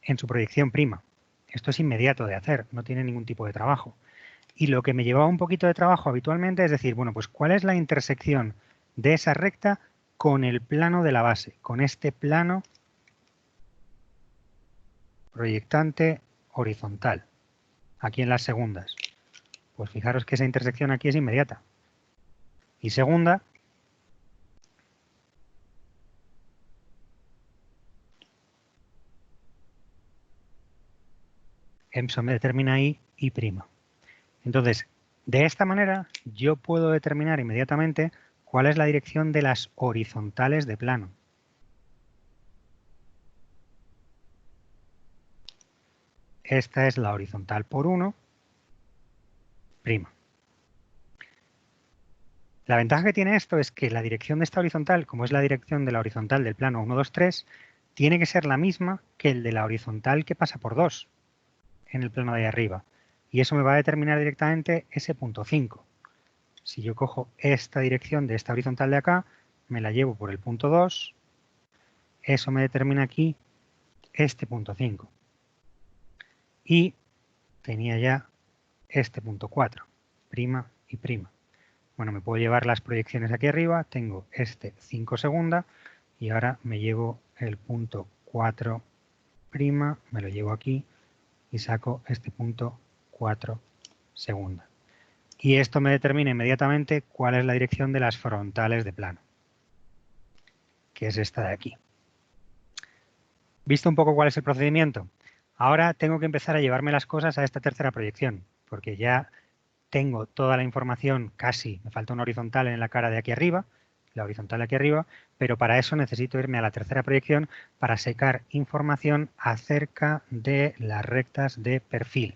en su proyección prima. Esto es inmediato de hacer, no tiene ningún tipo de trabajo. Y lo que me llevaba un poquito de trabajo habitualmente es decir, bueno, pues ¿cuál es la intersección de esa recta con el plano de la base? Con este plano proyectante horizontal, aquí en las segundas. Pues fijaros que esa intersección aquí es inmediata. Y segunda, eso me determina I y prima. Entonces, de esta manera yo puedo determinar inmediatamente cuál es la dirección de las horizontales de plano. Esta es la horizontal por 1'. La ventaja que tiene esto es que la dirección de esta horizontal, como es la dirección de la horizontal del plano 1, 2, 3, tiene que ser la misma que el de la horizontal que pasa por 2 en el plano de ahí arriba. Y eso me va a determinar directamente ese punto 5. Si yo cojo esta dirección de esta horizontal de acá, me la llevo por el punto 2, eso me determina aquí este punto 5. Y tenía ya este punto 4, prima y prima. Bueno, me puedo llevar las proyecciones aquí arriba, tengo este 5 segunda y ahora me llevo el punto 4 prima, me lo llevo aquí y saco este punto 4 segunda. Y esto me determina inmediatamente cuál es la dirección de las frontales de plano, que es esta de aquí. ¿Visto un poco cuál es el procedimiento? Ahora tengo que empezar a llevarme las cosas a esta tercera proyección, porque ya tengo toda la información casi, me falta una horizontal en la cara de aquí arriba, la horizontal de aquí arriba, pero para eso necesito irme a la tercera proyección para sacar información acerca de las rectas de perfil.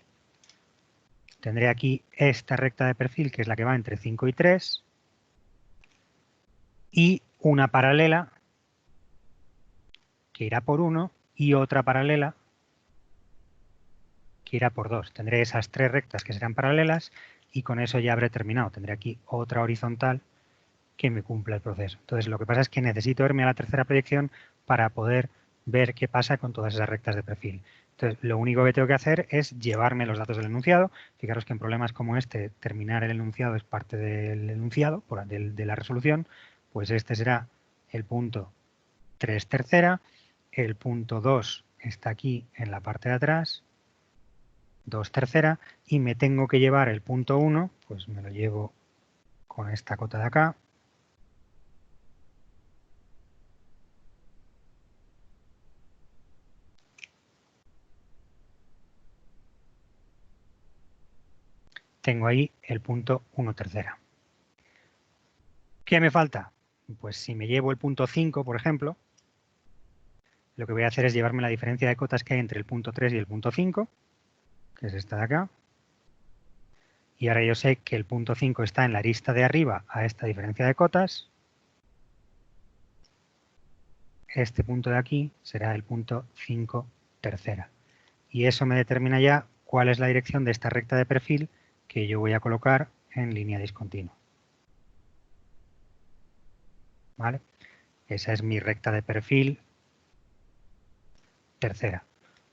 Tendré aquí esta recta de perfil, que es la que va entre 5 y 3, y una paralela que irá por 1 y otra paralela que irá por 2. Tendré esas 3 rectas que serán paralelas y con eso ya habré terminado. Tendré aquí otra horizontal que me cumpla el proceso. Entonces, lo que pasa es que necesito irme a la tercera proyección para poder ver qué pasa con todas esas rectas de perfil. Entonces, lo único que tengo que hacer es llevarme los datos del enunciado. Fijaros que en problemas como este, terminar el enunciado es parte del enunciado, de la resolución. Pues este será el punto 3 tercera, el punto 2 está aquí en la parte de atrás, 2 tercera, y me tengo que llevar el punto 1, pues me lo llevo con esta cota de acá. Tengo ahí el punto 1 tercera. ¿Qué me falta? Pues si me llevo el punto 5, por ejemplo, lo que voy a hacer es llevarme la diferencia de cotas que hay entre el punto 3 y el punto 5. que es esta de acá. Y ahora yo sé que el punto 5 está en la arista de arriba a esta diferencia de cotas. Este punto de aquí será el punto 5 tercera. Y eso me determina ya cuál es la dirección de esta recta de perfil que yo voy a colocar en línea discontinua. ¿Vale? Esa es mi recta de perfil tercera.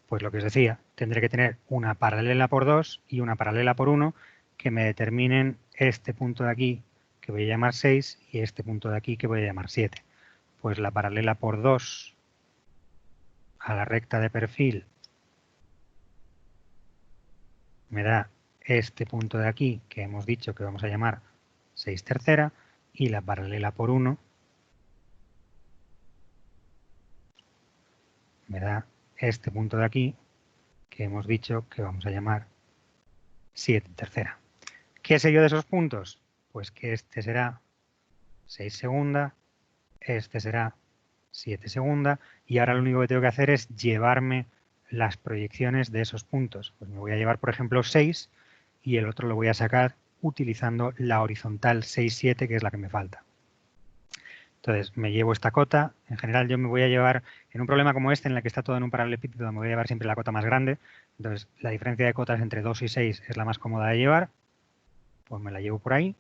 Pues lo que os decía, tendré que tener una paralela por 2 y una paralela por 1 que me determinen este punto de aquí que voy a llamar 6 y este punto de aquí que voy a llamar 7. Pues la paralela por 2 a la recta de perfil me da este punto de aquí que hemos dicho que vamos a llamar 6 tercera y la paralela por 1 me da este punto de aquí que hemos dicho que vamos a llamar 7 tercera. ¿Qué sé yo de esos puntos? Pues que este será 6 segunda, este será 7 segunda y ahora lo único que tengo que hacer es llevarme las proyecciones de esos puntos. Pues me voy a llevar, por ejemplo, 6 y el otro lo voy a sacar utilizando la horizontal 6-7, que es la que me falta. Entonces, me llevo esta cota. En general, yo me voy a llevar, en un problema como este, en el que está todo en un paralelepípedo, me voy a llevar siempre la cota más grande. Entonces, la diferencia de cotas entre 2 y 6 es la más cómoda de llevar. Pues me la llevo por ahí.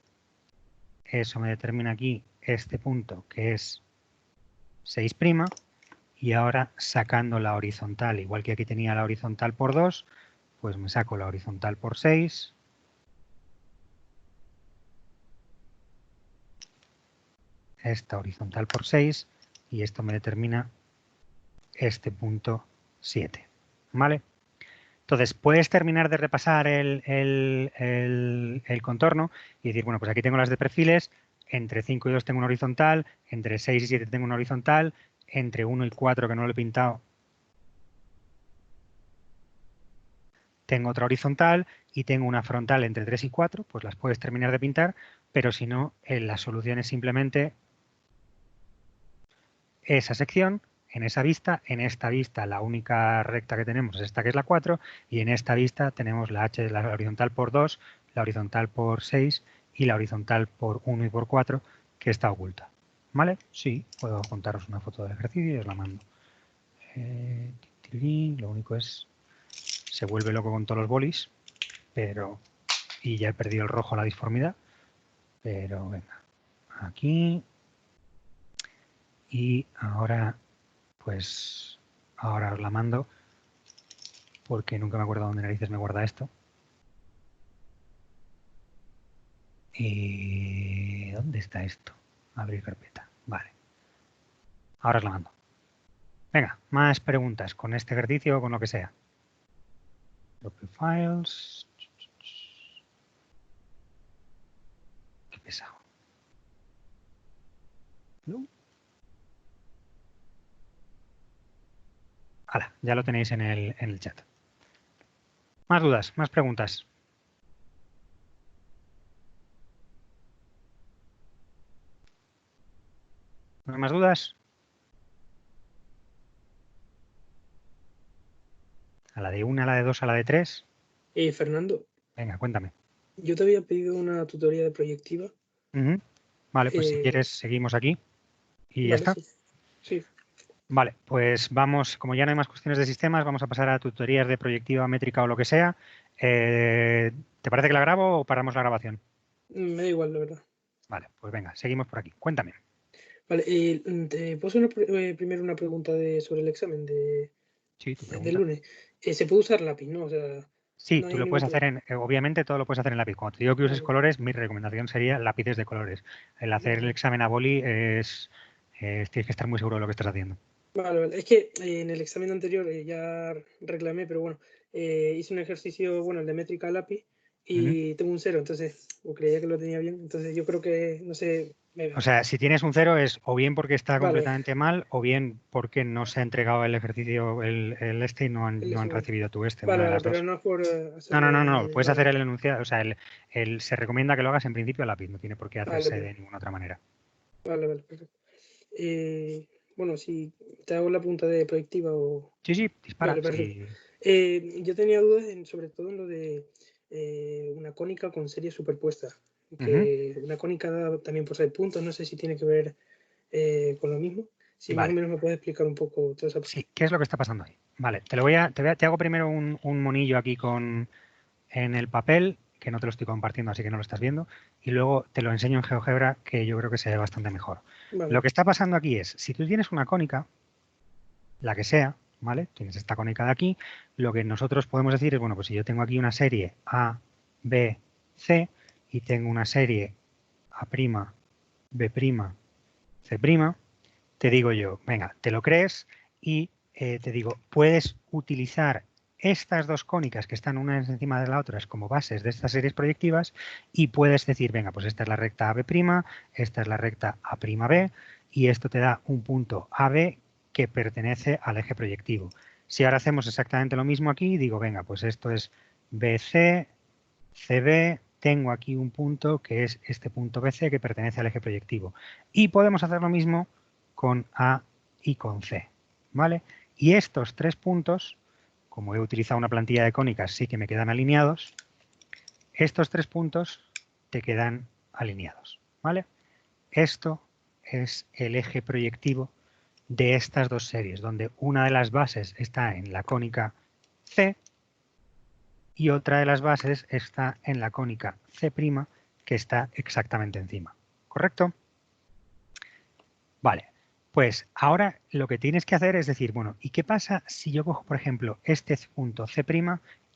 Eso me determina aquí este punto, que es 6'. Y ahora, sacando la horizontal, igual que aquí tenía la horizontal por 2, pues me saco la horizontal por 6. Esta horizontal por 6 y esto me determina este punto 7. ¿Vale? Entonces, puedes terminar de repasar el contorno y decir, bueno, pues aquí tengo las de perfiles, entre 5 y 2 tengo una horizontal, entre 6 y 7 tengo una horizontal, entre 1 y 4 que no lo he pintado tengo otra horizontal y tengo una frontal entre 3 y 4, pues las puedes terminar de pintar, pero si no, la solución es simplemente esa sección, en esa vista, en esta vista la única recta que tenemos es esta que es la 4 y en esta vista tenemos la H, la horizontal por 2, la horizontal por 6 y la horizontal por 1 y por 4 que está oculta. ¿Vale? Sí, puedo contaros una foto del ejercicio y os la mando. Lo único es, se vuelve loco con todos los bolis, pero, y ya he perdido el rojo a la disformidad, pero venga, aquí y ahora pues ahora os la mando porque nunca me acuerdo dónde narices me guarda esto. ¿Y dónde está esto? Abrir carpeta. Vale. Ahora os la mando. Venga, más preguntas con este ejercicio o con lo que sea. Copy files. Qué pesado. ¿No? Hala, ya lo tenéis en el chat. Más dudas, más preguntas. ¿No hay más dudas? A la de 1, a la de 2, a la de 3. Fernando, Venga, cuéntame. yo te había pedido una tutoría de proyectiva. Vale, pues si quieres seguimos aquí y ya Vale, está. sí. Sí. Vale, pues vamos, como ya no hay más cuestiones de sistemas, vamos a pasar a tutorías de proyectiva, métrica o lo que sea. ¿Te parece que la grabo o paramos la grabación? Me da igual, la verdad. Vale, pues venga, seguimos por aquí. Cuéntame. Vale, te puedo hacer primero una pregunta sobre el examen Sí, tu del pregunta. lunes. Se puede usar lápiz, ¿no? O sea, Sí, no tú hay lo puedes ningún hacer obviamente todo lo puedes hacer en lápiz. Cuando te digo que uses Vale. colores, mi recomendación sería lápices de colores. El hacer el examen a boli tienes que estar muy seguro de lo que estás haciendo. Vale. Es que en el examen anterior ya reclamé, pero bueno, hice un ejercicio, bueno, el de métrica a lápiz y tengo un 0, entonces creía que lo tenía bien. Entonces yo creo que, no sé. O sea, si tienes un 0 es o bien porque está Vale. completamente mal o bien porque no se ha entregado el ejercicio el este y no han recibido tu este. Una de las pero dos. no es por hacerlo. No. Puedes hacer el enunciado. O sea, se recomienda que lo hagas en principio a lápiz. No tiene por qué hacerse de ninguna otra manera. Vale, perfecto. Bueno, si te hago la pregunta de proyectiva o... Sí, dispara. Vale, perfecto. Yo tenía dudas sobre todo en lo de una cónica con series superpuestas. Que una cónica da también por 6 puntos, no sé si tiene que ver con lo mismo. Si más o menos me puedes explicar un poco toda esa parte. Sí, ¿qué es lo que está pasando ahí? Vale, te hago primero un monillo aquí en el papel, que no te lo estoy compartiendo, así que no lo estás viendo, y luego te lo enseño en GeoGebra, que yo creo que se ve bastante mejor. Vale. Lo que está pasando aquí es, si tú tienes una cónica, la que sea, ¿vale? Tienes esta cónica de aquí, lo que nosotros podemos decir es, bueno, pues si yo tengo aquí una serie A, B, C, y tengo una serie A', B', C', te digo yo, venga, te lo crees y te digo, puedes utilizar estas dos cónicas que están una encima de la otra como bases de estas series proyectivas y puedes decir, venga, pues esta es la recta AB', esta es la recta A'B y esto te da un punto AB que pertenece al eje proyectivo. Si ahora hacemos exactamente lo mismo aquí, digo, venga, pues esto es BC, CB, tengo aquí un punto que es este punto BC que pertenece al eje proyectivo. Y podemos hacer lo mismo con A y con C, ¿vale? Y estos 3 puntos, como he utilizado una plantilla de cónicas, sí que me quedan alineados, estos 3 puntos te quedan alineados, ¿vale? Esto es el eje proyectivo de estas dos series, donde una de las bases está en la cónica C y otra de las bases está en la cónica C', que está exactamente encima. ¿Correcto? Vale, pues ahora lo que tienes que hacer es decir, bueno, ¿y qué pasa si yo cojo, por ejemplo, este punto C'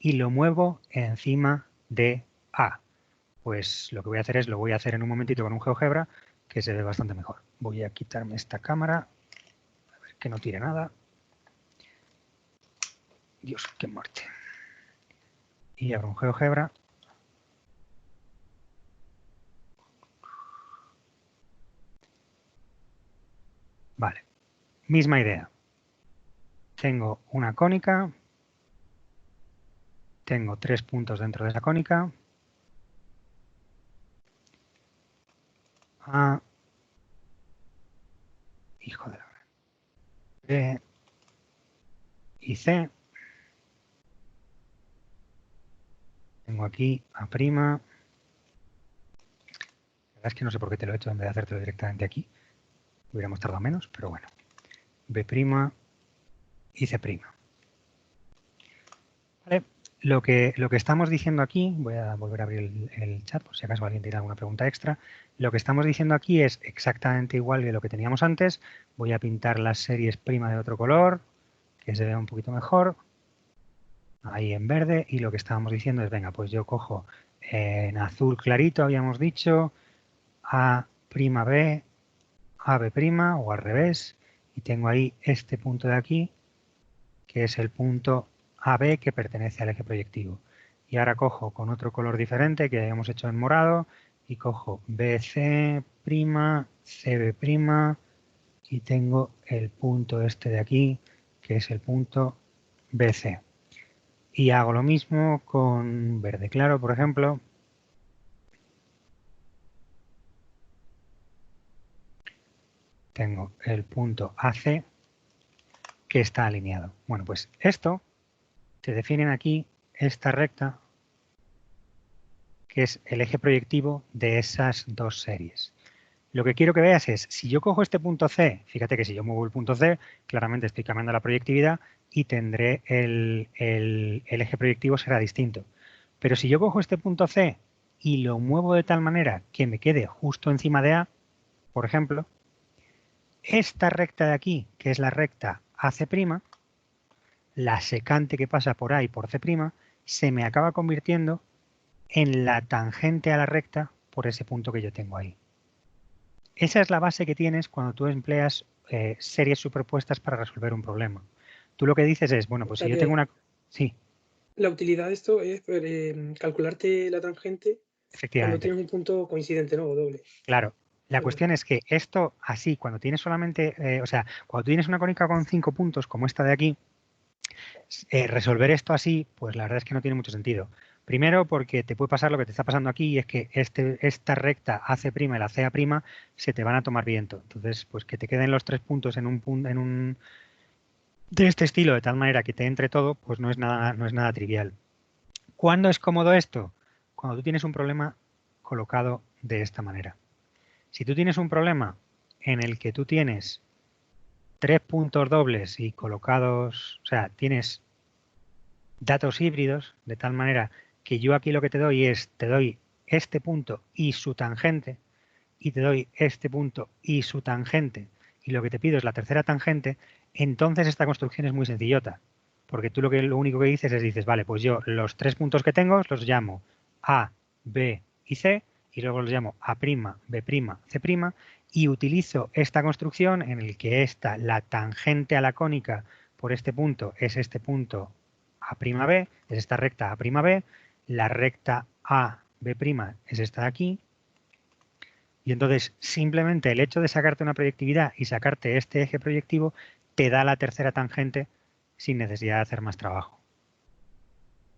y lo muevo encima de A? Pues lo que voy a hacer es, lo voy a hacer en un momentito con un GeoGebra, que se ve bastante mejor. Voy a quitarme esta cámara, a ver que no tire nada. Dios, qué muerte. Y abro un GeoGebra. Vale, misma idea. Tengo una cónica, tengo 3 puntos dentro de esa cónica. A, hijo de la B y C. Tengo aquí A'. La verdad es que no sé por qué te lo he hecho en vez de hacértelo directamente aquí. Hubiéramos tardado menos, pero bueno. B' y C'. ¿Vale? Lo que estamos diciendo aquí, voy a volver a abrir el chat por si acaso alguien tiene alguna pregunta extra. Lo que estamos diciendo aquí es exactamente igual que lo que teníamos antes. Voy a pintar las series prima de otro color, que se vea un poquito mejor. Ahí en verde. Y lo que estábamos diciendo es, venga, pues yo cojo en azul clarito, habíamos dicho, A'B, AB' o al revés. Y tengo ahí este punto de aquí, que es el punto AB que pertenece al eje proyectivo. Y ahora cojo con otro color diferente que habíamos hecho en morado y cojo BC', CB' y tengo el punto este de aquí que es el punto BC. Y hago lo mismo con verde claro, por ejemplo. Tengo el punto AC que está alineado. Bueno, pues esto te definen aquí esta recta que es el eje proyectivo de esas dos series. Lo que quiero que veas es, si yo cojo este punto C, fíjate que si yo muevo el punto C, claramente estoy cambiando la proyectividad y tendré el eje proyectivo será distinto. Pero si yo cojo este punto C y lo muevo de tal manera que me quede justo encima de A, por ejemplo, esta recta de aquí, que es la recta AC', la secante que pasa por A y por C', se me acaba convirtiendo en la tangente a la recta por ese punto que yo tengo ahí. Esa es la base que tienes cuando tú empleas series superpuestas para resolver un problema. Tú lo que dices es, bueno, pues si yo tengo una... Sí. La utilidad de esto es calcularte la tangente cuando Efectivamente. tienes un punto coincidente, ¿no? O doble. Claro. La cuestión es que esto así, cuando tienes solamente, o sea, cuando tienes una cónica con 5 puntos como esta de aquí, resolver esto así, pues la verdad es que no tiene mucho sentido. Primero porque te puede pasar lo que te está pasando aquí y es que esta recta AC' y la CA' se te van a tomar viento. Entonces, pues que te queden los 3 puntos en un de este estilo, de tal manera que te entre todo, pues no es nada trivial. ¿Cuándo es cómodo esto? Cuando tú tienes un problema colocado de esta manera. Si tú tienes un problema en el que tú tienes 3 puntos dobles y colocados, o sea, tienes datos híbridos, de tal manera que yo aquí lo que te doy es, te doy este punto y su tangente, y te doy este punto y su tangente, y lo que te pido es la tercera tangente, entonces esta construcción es muy sencillota, porque tú lo único que dices es, dices, vale, pues yo los 3 puntos que tengo los llamo A, B y C, y luego los llamo A', B', C', y utilizo esta construcción en el que la tangente a la cónica por este punto es este punto A'B, es esta recta A'B, la recta AB' es esta de aquí, y entonces simplemente el hecho de sacarte una proyectividad y sacarte este eje proyectivo te da la tercera tangente sin necesidad de hacer más trabajo.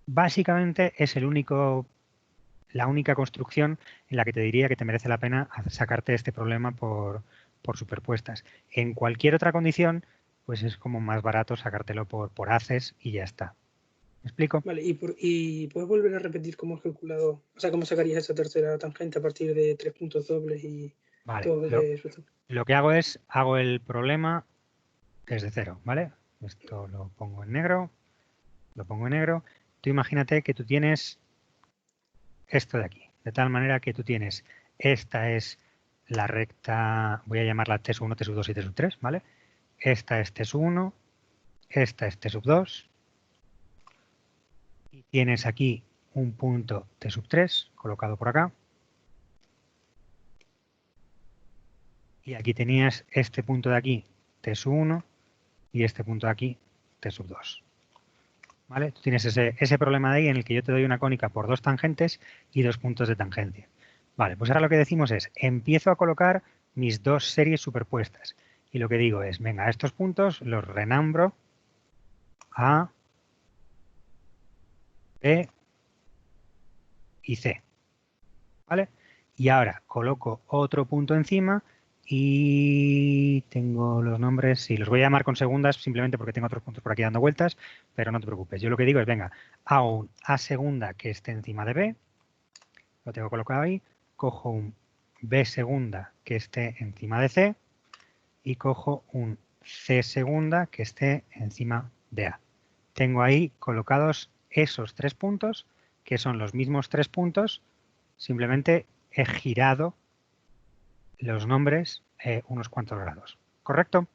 Básicamente es la única construcción en la que te diría que te merece la pena sacarte este problema por superpuestas. En cualquier otra condición, pues es como más barato sacártelo por haces y ya está. ¿Me explico? Vale, y puedes volver a repetir cómo has calculado, o sea, cómo sacarías esa tercera tangente a partir de 3 puntos dobles y Vale, todo eso. lo que hago es, hago el problema desde cero, ¿vale? Esto lo pongo en negro, lo pongo en negro. Tú imagínate que tú tienes esto de aquí, de tal manera que tú tienes, esta es la recta, voy a llamarla T1, T2 y T3, ¿vale? Esta es T1, esta es T2, y tienes aquí un punto T3 colocado por acá, y aquí tenías este punto de aquí, T1, y este punto de aquí, T2. ¿Vale? Tú tienes ese problema de ahí en el que yo te doy una cónica por 2 tangentes y 2 puntos de tangencia. Vale, pues ahora lo que decimos es, empiezo a colocar mis 2 series superpuestas. Y lo que digo es, venga, estos puntos los renambro A, B y C. ¿Vale? Y ahora coloco otro punto encima y tengo los nombres, sí, los voy a llamar con segundas simplemente porque tengo otros puntos por aquí dando vueltas, pero no te preocupes. Yo lo que digo es, venga, hago un A segunda que esté encima de B, lo tengo colocado ahí, cojo un B segunda que esté encima de C y cojo un C segunda que esté encima de A. Tengo ahí colocados esos 3 puntos, que son los mismos 3 puntos, simplemente he girado los nombres unos cuantos grados. ¿Correcto?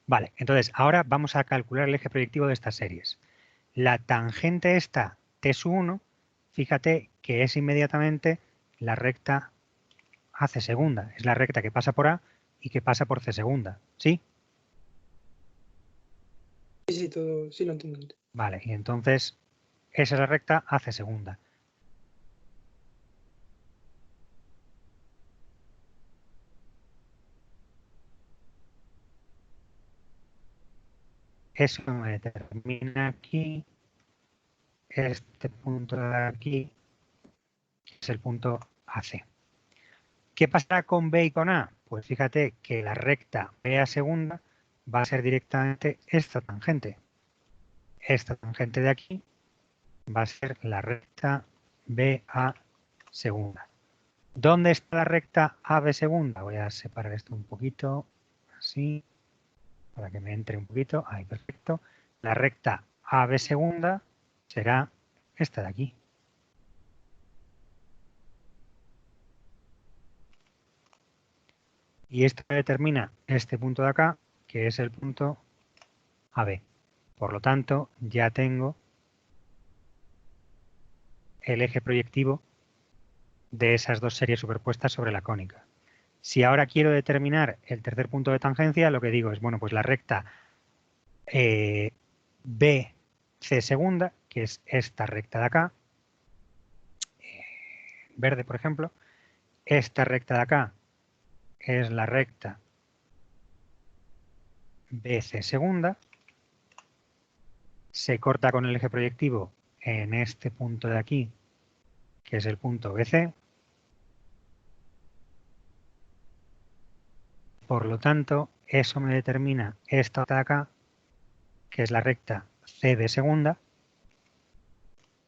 Vale, entonces ahora vamos a calcular el eje proyectivo de estas series. La tangente esta, T1, fíjate que es inmediatamente la recta AC segunda. Es la recta que pasa por A y que pasa por C segunda. ¿Sí? Sí, todo, sí lo entiendo. Vale, y entonces esa es la recta AC segunda. Eso me determina aquí, este punto de aquí, es el punto AC. ¿Qué pasará con B y con A? Pues fíjate que la recta BA segunda va a ser directamente esta tangente. Esta tangente de aquí va a ser la recta BA segunda. ¿Dónde está la recta AB segunda? Voy a separar esto un poquito, así, para que me entre un poquito. Ahí, perfecto. La recta AB segunda será esta de aquí. Y esto determina este punto de acá, que es el punto AB. Por lo tanto, ya tengo el eje proyectivo de esas 2 series superpuestas sobre la cónica. Si ahora quiero determinar el tercer punto de tangencia, lo que digo es, bueno, pues la recta BC segunda, que es esta recta de acá, verde por ejemplo, esta recta de acá es la recta BC segunda, se corta con el eje proyectivo en este punto de aquí, que es el punto BC. Por lo tanto, eso me determina esta de acá, que es la recta CD segunda,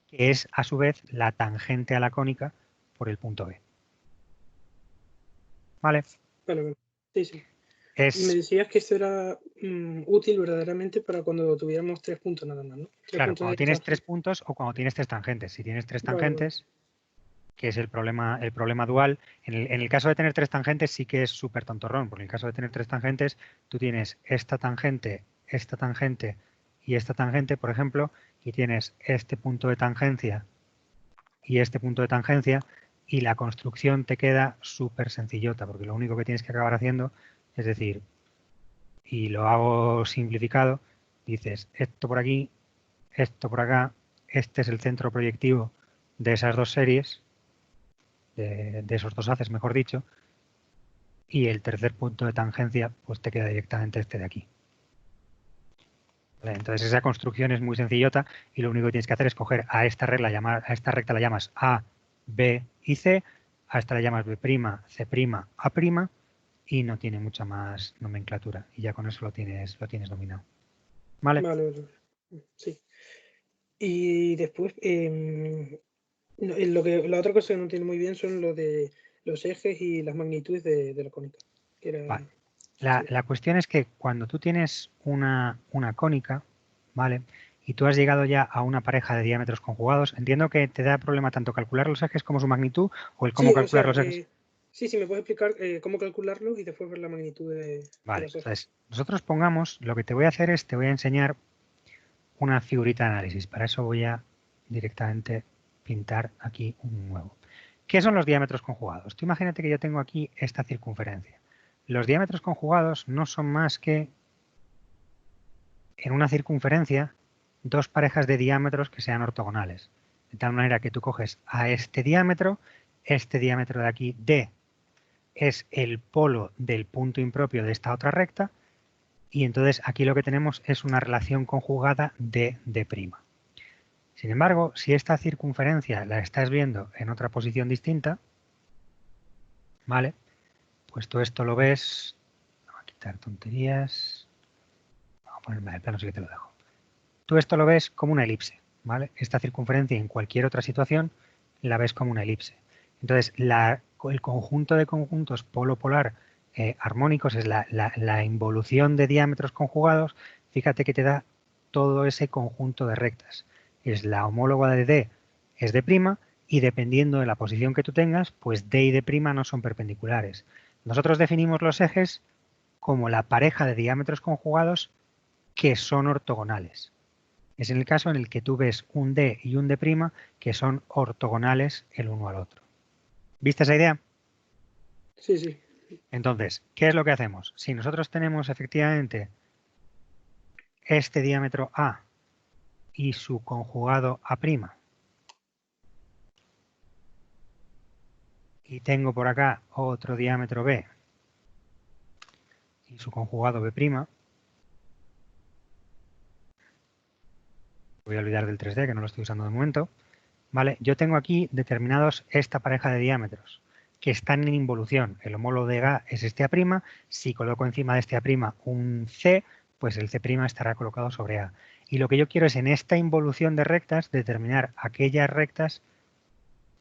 que es a su vez la tangente a la cónica por el punto B. ¿Vale? Vale. Sí, sí. Es, y me decías que esto era útil verdaderamente para cuando tuviéramos 3 puntos nada más, ¿no? claro, cuando tienes 3 puntos o cuando tienes 3 tangentes. Si tienes 3 tangentes, que es el problema dual, en el caso de tener 3 tangentes sí que es súper tontorrón, porque en el caso de tener 3 tangentes, tú tienes esta tangente y esta tangente, por ejemplo, y tienes este punto de tangencia y este punto de tangencia, y la construcción te queda súper sencillota, porque lo único que tienes que acabar haciendo es decir, y lo hago simplificado, dices esto por aquí, esto por acá, este es el centro proyectivo de esas dos series, de esos dos haces, mejor dicho, y el tercer punto de tangencia pues te queda directamente este de aquí. ¿Vale? Entonces esa construcción es muy sencillota y lo único que tienes que hacer es coger a esta recta la llamas A, B y C, a esta la llamas B', C', A', y no tiene mucha más nomenclatura y ya con eso lo tienes dominado. ¿Vale? Vale. Sí. Y después, la otra cosa que no entiendo muy bien son lo de los ejes y las magnitudes de la cónica. Que era, vale. La cuestión es que cuando tú tienes una cónica, ¿vale? Y tú has llegado ya a una pareja de diámetros conjugados, entiendo que te da problema tanto calcular los ejes como su magnitud o el cómo calcular los ejes. Sí, me puedes explicar cómo calcularlo y después ver la magnitud de Vale, los ejes. entonces nosotros pongamos, lo que te voy a hacer es, te voy a enseñar una figurita de análisis. Para eso voy a directamente pintar aquí un nuevo. ¿Qué son los diámetros conjugados? Tú imagínate que yo tengo aquí esta circunferencia. Los diámetros conjugados no son más que en una circunferencia dos parejas de diámetros que sean ortogonales. De tal manera que tú coges a este diámetro de aquí, D, es el polo del punto impropio de esta otra recta, y entonces aquí lo que tenemos es una relación conjugada de D'. Sin embargo, si esta circunferencia la estás viendo en otra posición distinta, ¿vale? Pues tú esto lo ves, vamos a quitar tonterías, vamos a ponerme el plano, sí que te lo dejo. Tú esto lo ves como una elipse, ¿vale? Esta circunferencia en cualquier otra situación la ves como una elipse. Entonces, el conjunto de conjuntos polo-polar armónicos es la involución de diámetros conjugados. Fíjate que te da todo ese conjunto de rectas. Es la homóloga de D, es D', y dependiendo de la posición que tú tengas, pues D y D' no son perpendiculares. Nosotros definimos los ejes como la pareja de diámetros conjugados que son ortogonales. Es en el caso en el que tú ves un D y un D' que son ortogonales el uno al otro. ¿Viste esa idea? Sí. Entonces, ¿qué es lo que hacemos? Si nosotros tenemos efectivamente este diámetro A y su conjugado A', y tengo por acá otro diámetro B y su conjugado B', voy a olvidar del 3D, que no lo estoy usando de momento, ¿vale? Yo tengo aquí determinados esta pareja de diámetros que están en involución. El homólogo de A es este A'. Si coloco encima de este A' un C, pues el C' estará colocado sobre A. Y lo que yo quiero es en esta involución de rectas determinar aquellas rectas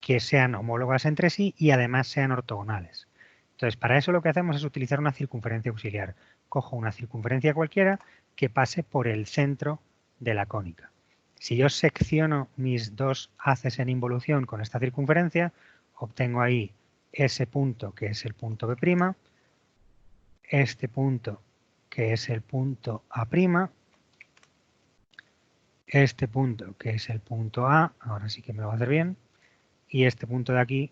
que sean homólogas entre sí y además sean ortogonales. Entonces, para eso lo que hacemos es utilizar una circunferencia auxiliar. Cojo una circunferencia cualquiera que pase por el centro de la cónica. Si yo secciono mis dos haces en involución con esta circunferencia, obtengo ahí ese punto que es el punto B', este punto que es el punto A', este punto que es el punto A, ahora sí que me lo va a hacer bien, y este punto de aquí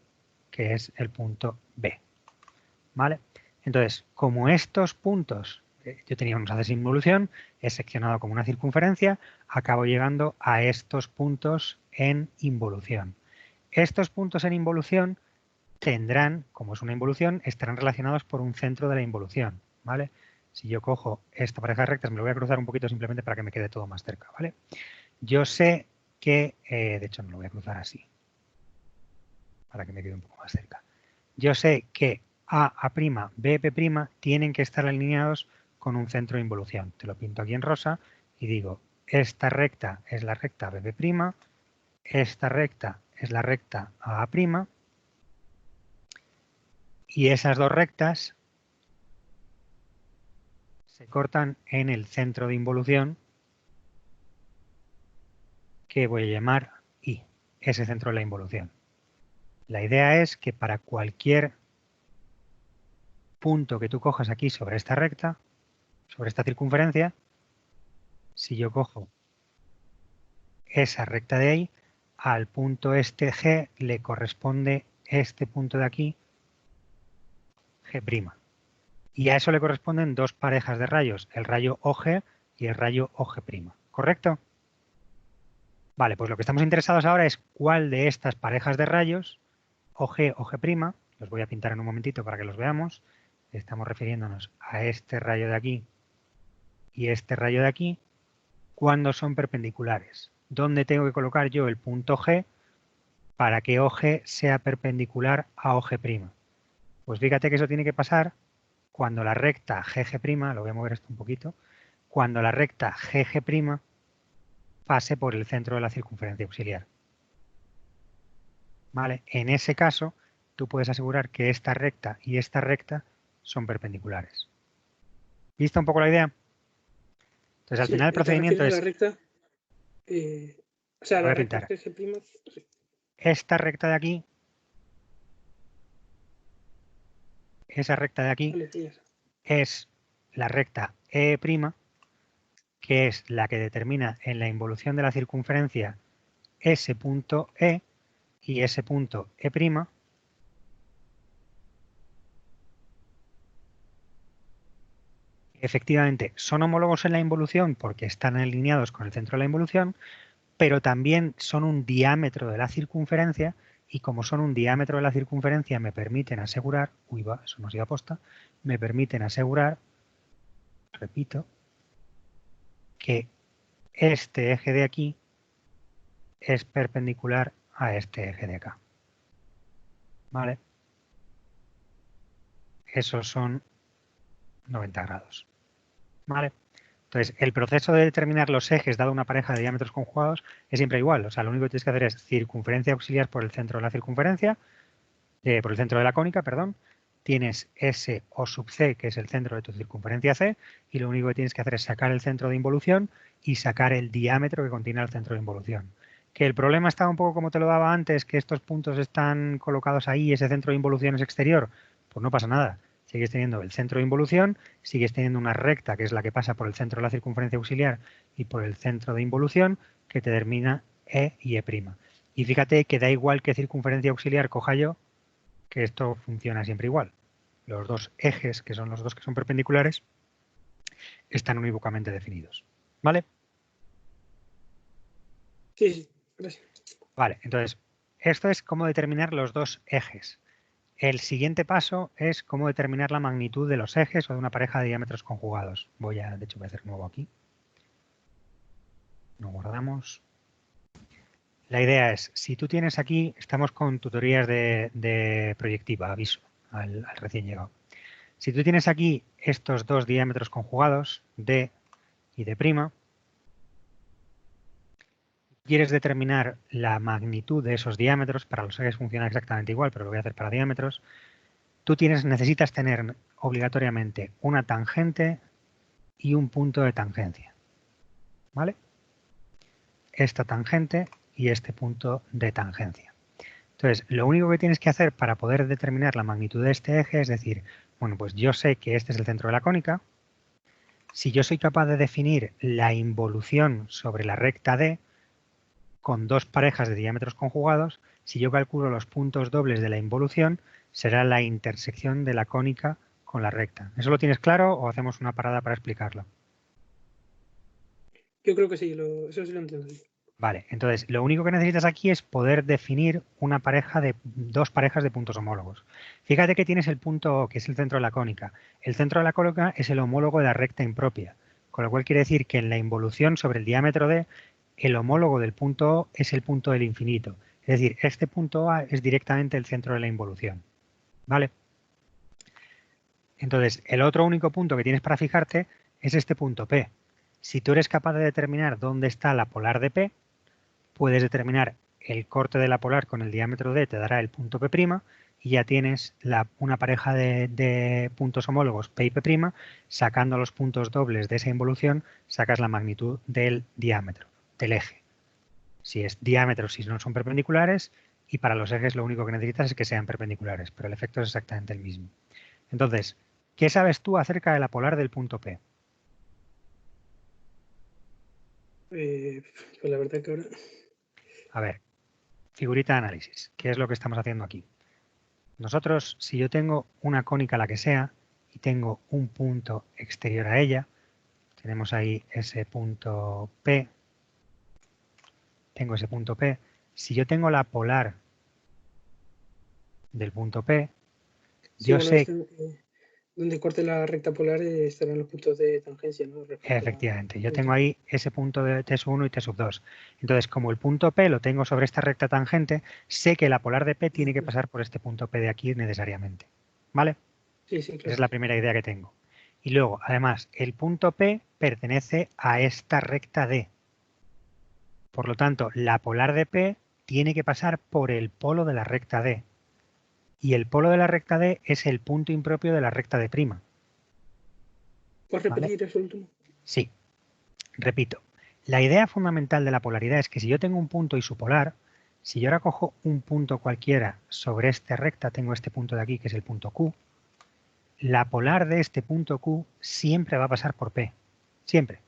que es el punto B. ¿Vale? Entonces, como estos puntos, yo tenía unos haces en involución, he seccionado como una circunferencia, acabo llegando a estos puntos en involución. Estos puntos en involución tendrán, como es una involución, estarán relacionados por un centro de la involución, ¿vale? Si yo cojo esta pareja de rectas, me lo voy a cruzar un poquito simplemente para que me quede todo más cerca, ¿vale? Yo sé que, de hecho, me lo voy a cruzar así, para que me quede un poco más cerca. Yo sé que A', B', B' tienen que estar alineados con un centro de involución. Te lo pinto aquí en rosa y digo, esta recta es la recta BB', esta recta es la recta AA', y esas dos rectas se cortan en el centro de involución que voy a llamar I, ese centro de la involución. La idea es que para cualquier punto que tú cojas aquí sobre esta recta, sobre esta circunferencia, si yo cojo esa recta de ahí, al punto este G le corresponde este punto de aquí, G'. Y a eso le corresponden dos parejas de rayos, el rayo OG y el rayo OG'. ¿Correcto? Vale, pues lo que estamos interesados ahora es cuál de estas parejas de rayos, OG, OG', los voy a pintar en un momentito para que los veamos. Estamos refiriéndonos a este rayo de aquí y este rayo de aquí, cuando son perpendiculares. ¿Dónde tengo que colocar yo el punto G para que OG sea perpendicular a OG'? Pues fíjate que eso tiene que pasar cuando la recta GG', lo voy a mover esto un poquito, cuando la recta GG' pase por el centro de la circunferencia auxiliar. ¿Vale? En ese caso, tú puedes asegurar que esta recta y esta recta son perpendiculares. ¿Viste un poco la idea? Entonces, al final el procedimiento es... La recta, o sea, la recta GG'... Sí. Esta recta de aquí, esa recta de aquí, es la recta E', que es la que determina en la involución de la circunferencia ese punto E y ese punto E'. Efectivamente, son homólogos en la involución porque están alineados con el centro de la involución, pero también son un diámetro de la circunferencia y como son un diámetro de la circunferencia me permiten asegurar, eso no ha sido aposta, me permiten asegurar, repito, que este eje de aquí es perpendicular a este eje de acá. ¿Vale? Esos son 90 grados. ¿Vale? Entonces, el proceso de determinar los ejes dado una pareja de diámetros conjugados es siempre igual. O sea, lo único que tienes que hacer es circunferencia auxiliar por el centro de la circunferencia, por el centro de la cónica, perdón. Tienes S O sub C, que es el centro de tu circunferencia C, y lo único que tienes que hacer es sacar el centro de involución y sacar el diámetro que contiene el centro de involución. Que el problema está un poco como te lo daba antes, que estos puntos están colocados ahí y ese centro de involución es exterior. Pues no pasa nada. Sigues teniendo el centro de involución, sigues teniendo una recta, que es la que pasa por el centro de la circunferencia auxiliar y por el centro de involución, que te determina E y E'. Y fíjate que da igual qué circunferencia auxiliar coja yo, que esto funciona siempre igual. Los dos ejes, que son los dos que son perpendiculares, están unívocamente definidos. ¿Vale? Sí, gracias. Vale, entonces, esto es cómo determinar los dos ejes. El siguiente paso es cómo determinar la magnitud de los ejes o de una pareja de diámetros conjugados. De hecho, voy a hacer nuevo aquí. Lo guardamos. La idea es, si tú tienes aquí, estamos con tutorías de proyectiva, aviso al recién llegado. Si tú tienes aquí estos dos diámetros conjugados, D y D', quieres determinar la magnitud de esos diámetros, para los ejes funciona exactamente igual, pero lo voy a hacer para diámetros, tú necesitas tener obligatoriamente una tangente y un punto de tangencia. ¿Vale? Esta tangente y este punto de tangencia. Entonces, lo único que tienes que hacer para poder determinar la magnitud de este eje es decir, bueno, pues yo sé que este es el centro de la cónica. Si yo soy capaz de definir la involución sobre la recta D con dos parejas de diámetros conjugados, si yo calculo los puntos dobles de la involución, será la intersección de la cónica con la recta. ¿Eso lo tienes claro o hacemos una parada para explicarlo? Yo creo que sí, eso sí lo entiendo. Vale, entonces lo único que necesitas aquí es poder definir dos parejas de puntos homólogos. Fíjate que tienes el punto O, que es el centro de la cónica. El centro de la cónica es el homólogo de la recta impropia, con lo cual quiere decir que en la involución sobre el diámetro D, el homólogo del punto O es el punto del infinito. Es decir, este punto A es directamente el centro de la involución. ¿Vale? Entonces, el otro único punto que tienes para fijarte es este punto P. Si tú eres capaz de determinar dónde está la polar de P, puedes determinar el corte de la polar con el diámetro D, te dará el punto P', y ya tienes una pareja de puntos homólogos P y P', sacando los puntos dobles de esa involución, sacas la magnitud del diámetro, del eje. Si es diámetro, si no son perpendiculares, y para los ejes lo único que necesitas es que sean perpendiculares, pero el efecto es exactamente el mismo. Entonces, ¿qué sabes tú acerca de la polar del punto P? Pues la verdad que ahora... A ver, figurita de análisis. ¿Qué es lo que estamos haciendo aquí? Nosotros, si yo tengo una cónica la que sea y tengo un punto exterior a ella, tenemos ahí ese punto P, tengo ese punto P. Si yo tengo la polar del punto P, Sí, yo bueno, sé... donde corte la recta polar estarán los puntos de tangencia, ¿no? Efectivamente, yo tengo ahí ese punto de T1 y T2. Entonces, como el punto P lo tengo sobre esta recta tangente, sé que la polar de P tiene que pasar por este punto P de aquí necesariamente. ¿Vale? Sí, sí, Esa claro. es la primera idea que tengo. Y luego, además, el punto P pertenece a esta recta D. Por lo tanto, la polar de P tiene que pasar por el polo de la recta D. Y el polo de la recta D es el punto impropio de la recta D'. ¿Puedes repetir eso último? Sí. Repito, la idea fundamental de la polaridad es que si yo tengo un punto y su polar, si yo ahora cojo un punto cualquiera sobre esta recta, tengo este punto de aquí que es el punto Q, la polar de este punto Q siempre va a pasar por P, siempre.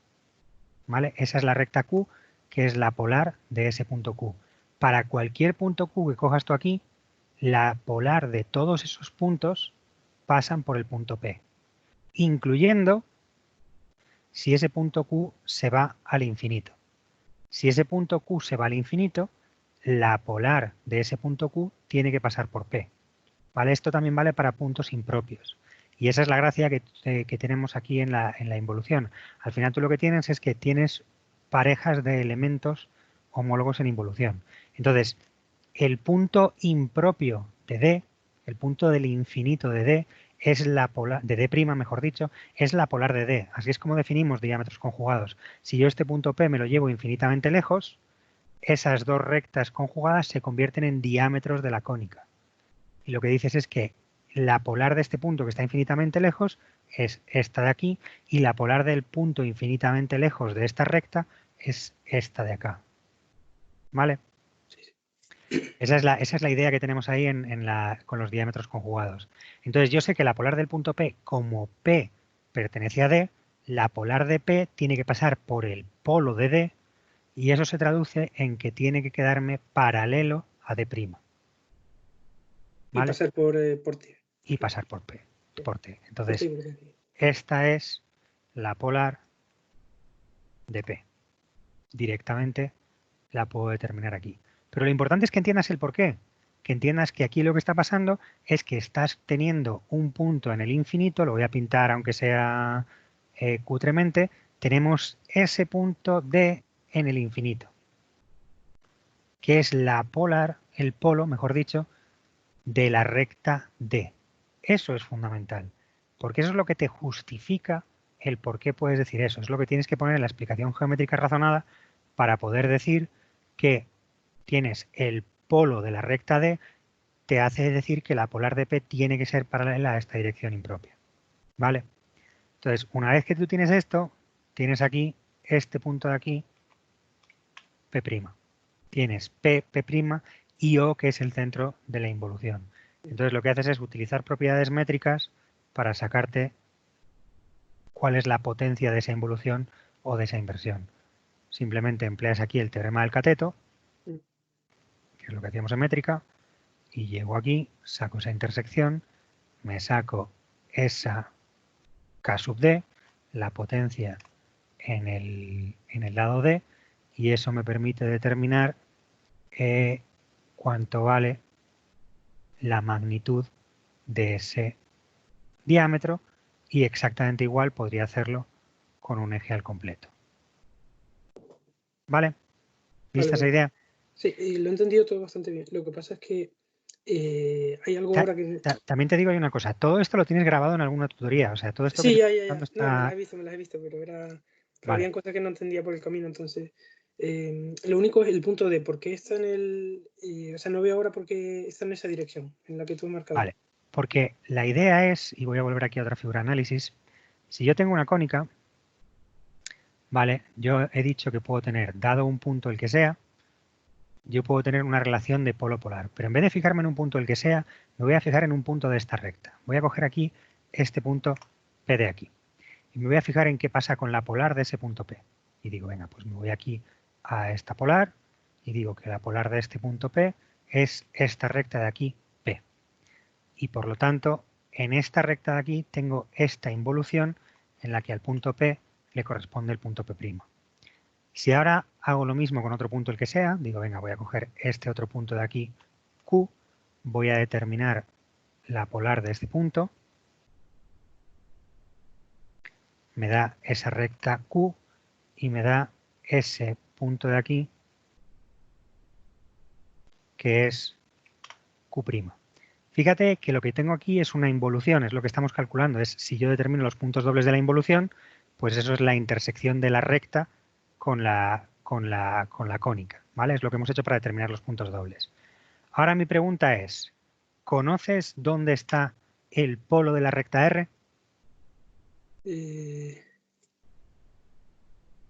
¿Vale? Esa es la recta Q, que es la polar de ese punto Q. Para cualquier punto Q que cojas tú aquí, la polar de todos esos puntos pasan por el punto P, incluyendo si ese punto Q se va al infinito. Si ese punto Q se va al infinito, la polar de ese punto Q tiene que pasar por P. ¿Vale? Esto también vale para puntos impropios. Y esa es la gracia que tenemos aquí en la involución. Al final tú lo que tienes es que tienes parejas de elementos homólogos en involución. Entonces, el punto impropio de D, el punto del infinito de D, es la polar, de D', mejor dicho, es la polar de D. Así es como definimos diámetros conjugados. Si yo este punto P me lo llevo infinitamente lejos, esas dos rectas conjugadas se convierten en diámetros de la cónica. Y lo que dices es que la polar de este punto que está infinitamente lejos es esta de aquí y la polar del punto infinitamente lejos de esta recta es esta de acá. ¿Vale? Esa es la idea que tenemos ahí con los diámetros conjugados. Entonces yo sé que la polar del punto P, como P pertenece a D, la polar de P tiene que pasar por el polo de D y eso se traduce en que tiene que quedarme paralelo a D'. ¿Vale? Y pasar por T. Y pasar por P. Por T. Entonces, esta es la polar de P. Directamente la puedo determinar aquí. Pero lo importante es que entiendas el porqué. Que entiendas que aquí lo que está pasando es que estás teniendo un punto en el infinito, lo voy a pintar aunque sea cutremente, tenemos ese punto D en el infinito, que es la polar, el polo, mejor dicho, de la recta D. Eso es fundamental, porque eso es lo que te justifica el por qué puedes decir eso. Es lo que tienes que poner en la explicación geométrica razonada para poder decir que tienes el polo de la recta D, te hace decir que la polar de P tiene que ser paralela a esta dirección impropia. ¿Vale? Entonces, una vez que tú tienes esto, tienes aquí este punto de aquí, P'. Tienes P', y O, que es el centro de la involución. Entonces lo que haces es utilizar propiedades métricas para sacarte cuál es la potencia de esa involución o de esa inversión. Simplemente empleas aquí el teorema del cateto, que es lo que hacíamos en métrica, y llego aquí, saco esa intersección, me saco esa K sub D, la potencia en el lado D, y eso me permite determinar cuánto vale la magnitud de ese diámetro, y exactamente igual podría hacerlo con un eje al completo. ¿Vale? ¿Viste esa idea? Sí, lo he entendido todo bastante bien. Lo que pasa es que hay algo ahora que... También te digo hay una cosa, todo esto lo tienes grabado en alguna tutoría, o sea, todo esto sí, que ya. está... No, me las he visto, pero era Vale. Habían cosas que no entendía por el camino, entonces lo único es el punto D, ¿por qué está en el... o sea, no veo ahora por qué está en esa dirección en la que tú has marcado. Vale, porque la idea es, y voy a volver aquí a otra figura de análisis, si yo tengo una cónica, vale, yo he dicho que puedo tener, dado un punto el que sea, yo puedo tener una relación de polo polar, pero en vez de fijarme en un punto el que sea, me voy a fijar en un punto de esta recta. Voy a coger aquí este punto P de aquí. Y me voy a fijar en qué pasa con la polar de ese punto P. Y digo, venga, pues me voy aquí a esta polar y digo que la polar de este punto P es esta recta de aquí, P. Y por lo tanto, en esta recta de aquí tengo esta involución en la que al punto P le corresponde el punto P'. Si ahora hago lo mismo con otro punto el que sea, digo, venga, voy a coger este otro punto de aquí, Q, voy a determinar la polar de este punto, me da esa recta Q y me da ese punto de aquí, que es Q'. Fíjate que lo que tengo aquí es una involución, es lo que estamos calculando, es si yo determino los puntos dobles de la involución, pues eso es la intersección de la recta con la cónica, ¿vale? Es lo que hemos hecho para determinar los puntos dobles. Ahora mi pregunta es, ¿conoces dónde está el polo de la recta R?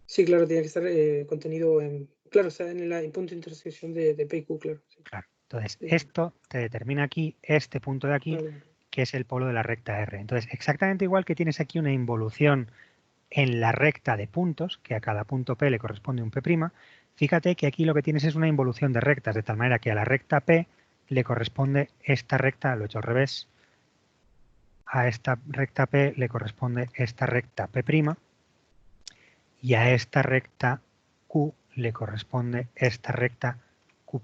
Sí, claro, tiene que estar contenido en... Claro, está en el punto de intersección de P y Q, claro. Sí. Claro. Entonces, Sí. esto te determina aquí este punto de aquí, Vale. que es el polo de la recta R. Entonces, exactamente igual que tienes aquí una involución en la recta de puntos, que a cada punto P le corresponde un P', fíjate que aquí lo que tienes es una involución de rectas, de tal manera que a la recta P le corresponde esta recta, lo he hecho al revés, a esta recta P le corresponde esta recta P', y a esta recta Q le corresponde esta recta Q'.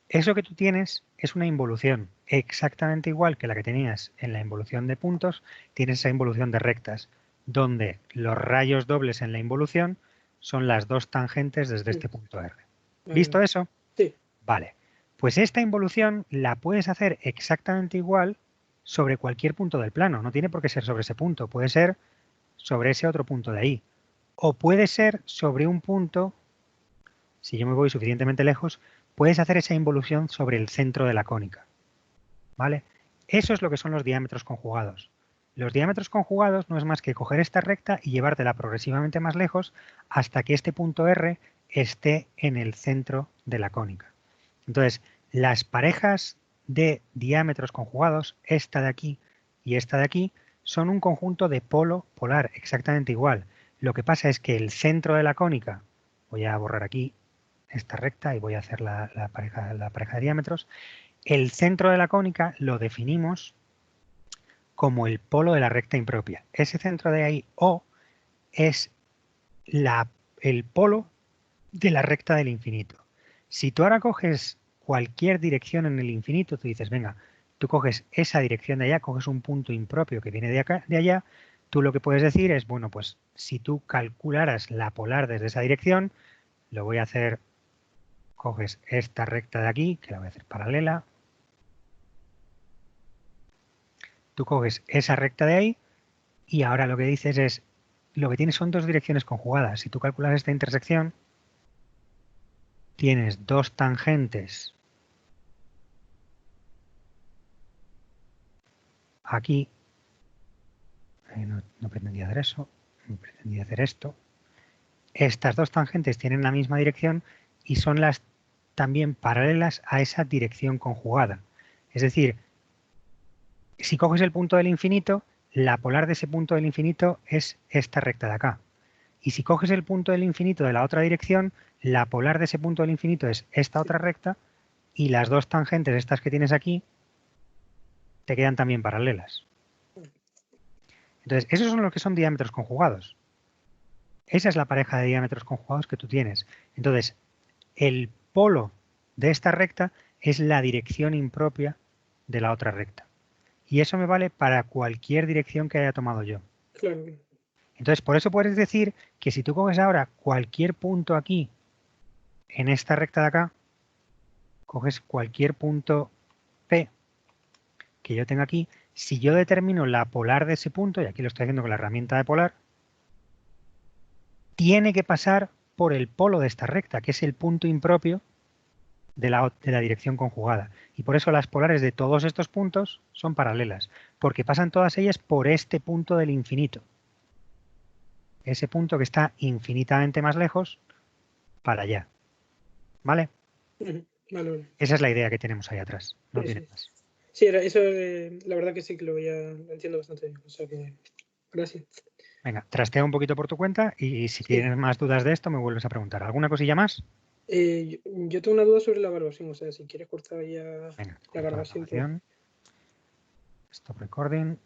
Eso que tú tienes es una involución exactamente igual que la que tenías en la involución de puntos, tienes esa involución de rectas, donde los rayos dobles en la involución son las dos tangentes desde este punto R. ¿Visto eso? Sí. Vale. Pues esta involución la puedes hacer exactamente igual sobre cualquier punto del plano. No tiene por qué ser sobre ese punto, puede ser sobre ese otro punto de ahí. O puede ser sobre un punto, si yo me voy suficientemente lejos, puedes hacer esa involución sobre el centro de la cónica. ¿Vale? Eso es lo que son los diámetros conjugados. Los diámetros conjugados no es más que coger esta recta y llevártela progresivamente más lejos hasta que este punto R esté en el centro de la cónica. Entonces, las parejas de diámetros conjugados, esta de aquí y esta de aquí, son un conjunto de polo polar, exactamente igual. Lo que pasa es que el centro de la cónica, voy a borrar aquí esta recta y voy a hacer la pareja de diámetros, el centro de la cónica lo definimos como el polo de la recta impropia. Ese centro de ahí, O, es el polo de la recta del infinito. Si tú ahora coges cualquier dirección en el infinito, tú dices, venga, tú coges esa dirección de allá, coges un punto impropio que viene de acá, de allá, tú lo que puedes decir es, bueno, pues si tú calcularas la polar desde esa dirección, lo voy a hacer, coges esta recta de aquí, que la voy a hacer paralela, tú coges esa recta de ahí y ahora lo que dices es, lo que tienes son dos direcciones conjugadas. Si tú calculas esta intersección, tienes dos tangentes aquí, no pretendía hacer eso, pretendía hacer esto. Estas dos tangentes tienen la misma dirección y son las también paralelas a esa dirección conjugada. Es decir, si coges el punto del infinito, la polar de ese punto del infinito es esta recta de acá. Y si coges el punto del infinito de la otra dirección, la polar de ese punto del infinito es esta otra recta y las dos tangentes, estas que tienes aquí, te quedan también paralelas. Entonces, esos son los que son diámetros conjugados. Esa es la pareja de diámetros conjugados que tú tienes. Entonces, el polo de esta recta es la dirección impropia de la otra recta. Y eso me vale para cualquier dirección que haya tomado yo. Claro. Entonces, por eso puedes decir que si tú coges ahora cualquier punto aquí, en esta recta de acá, coges cualquier punto P que yo tenga aquí, si yo determino la polar de ese punto, y aquí lo estoy haciendo con la herramienta de polar, tiene que pasar por el polo de esta recta, que es el punto impropio de la dirección conjugada. Y por eso las polares de todos estos puntos son paralelas, porque pasan todas ellas por este punto del infinito. Ese punto que está infinitamente más lejos para allá. ¿Vale? Vale. Esa es la idea que tenemos ahí atrás. No Sí, tiene sí. más. Sí, eso la verdad que sí que lo entiendo bastante bien. O sea que, gracias. Venga, trastea un poquito por tu cuenta y si tienes más dudas de esto me vuelves a preguntar. ¿Alguna cosilla más? Yo tengo una duda sobre la grabación. O sea, si quieres cortar ya Venga, la grabación. Stop recording.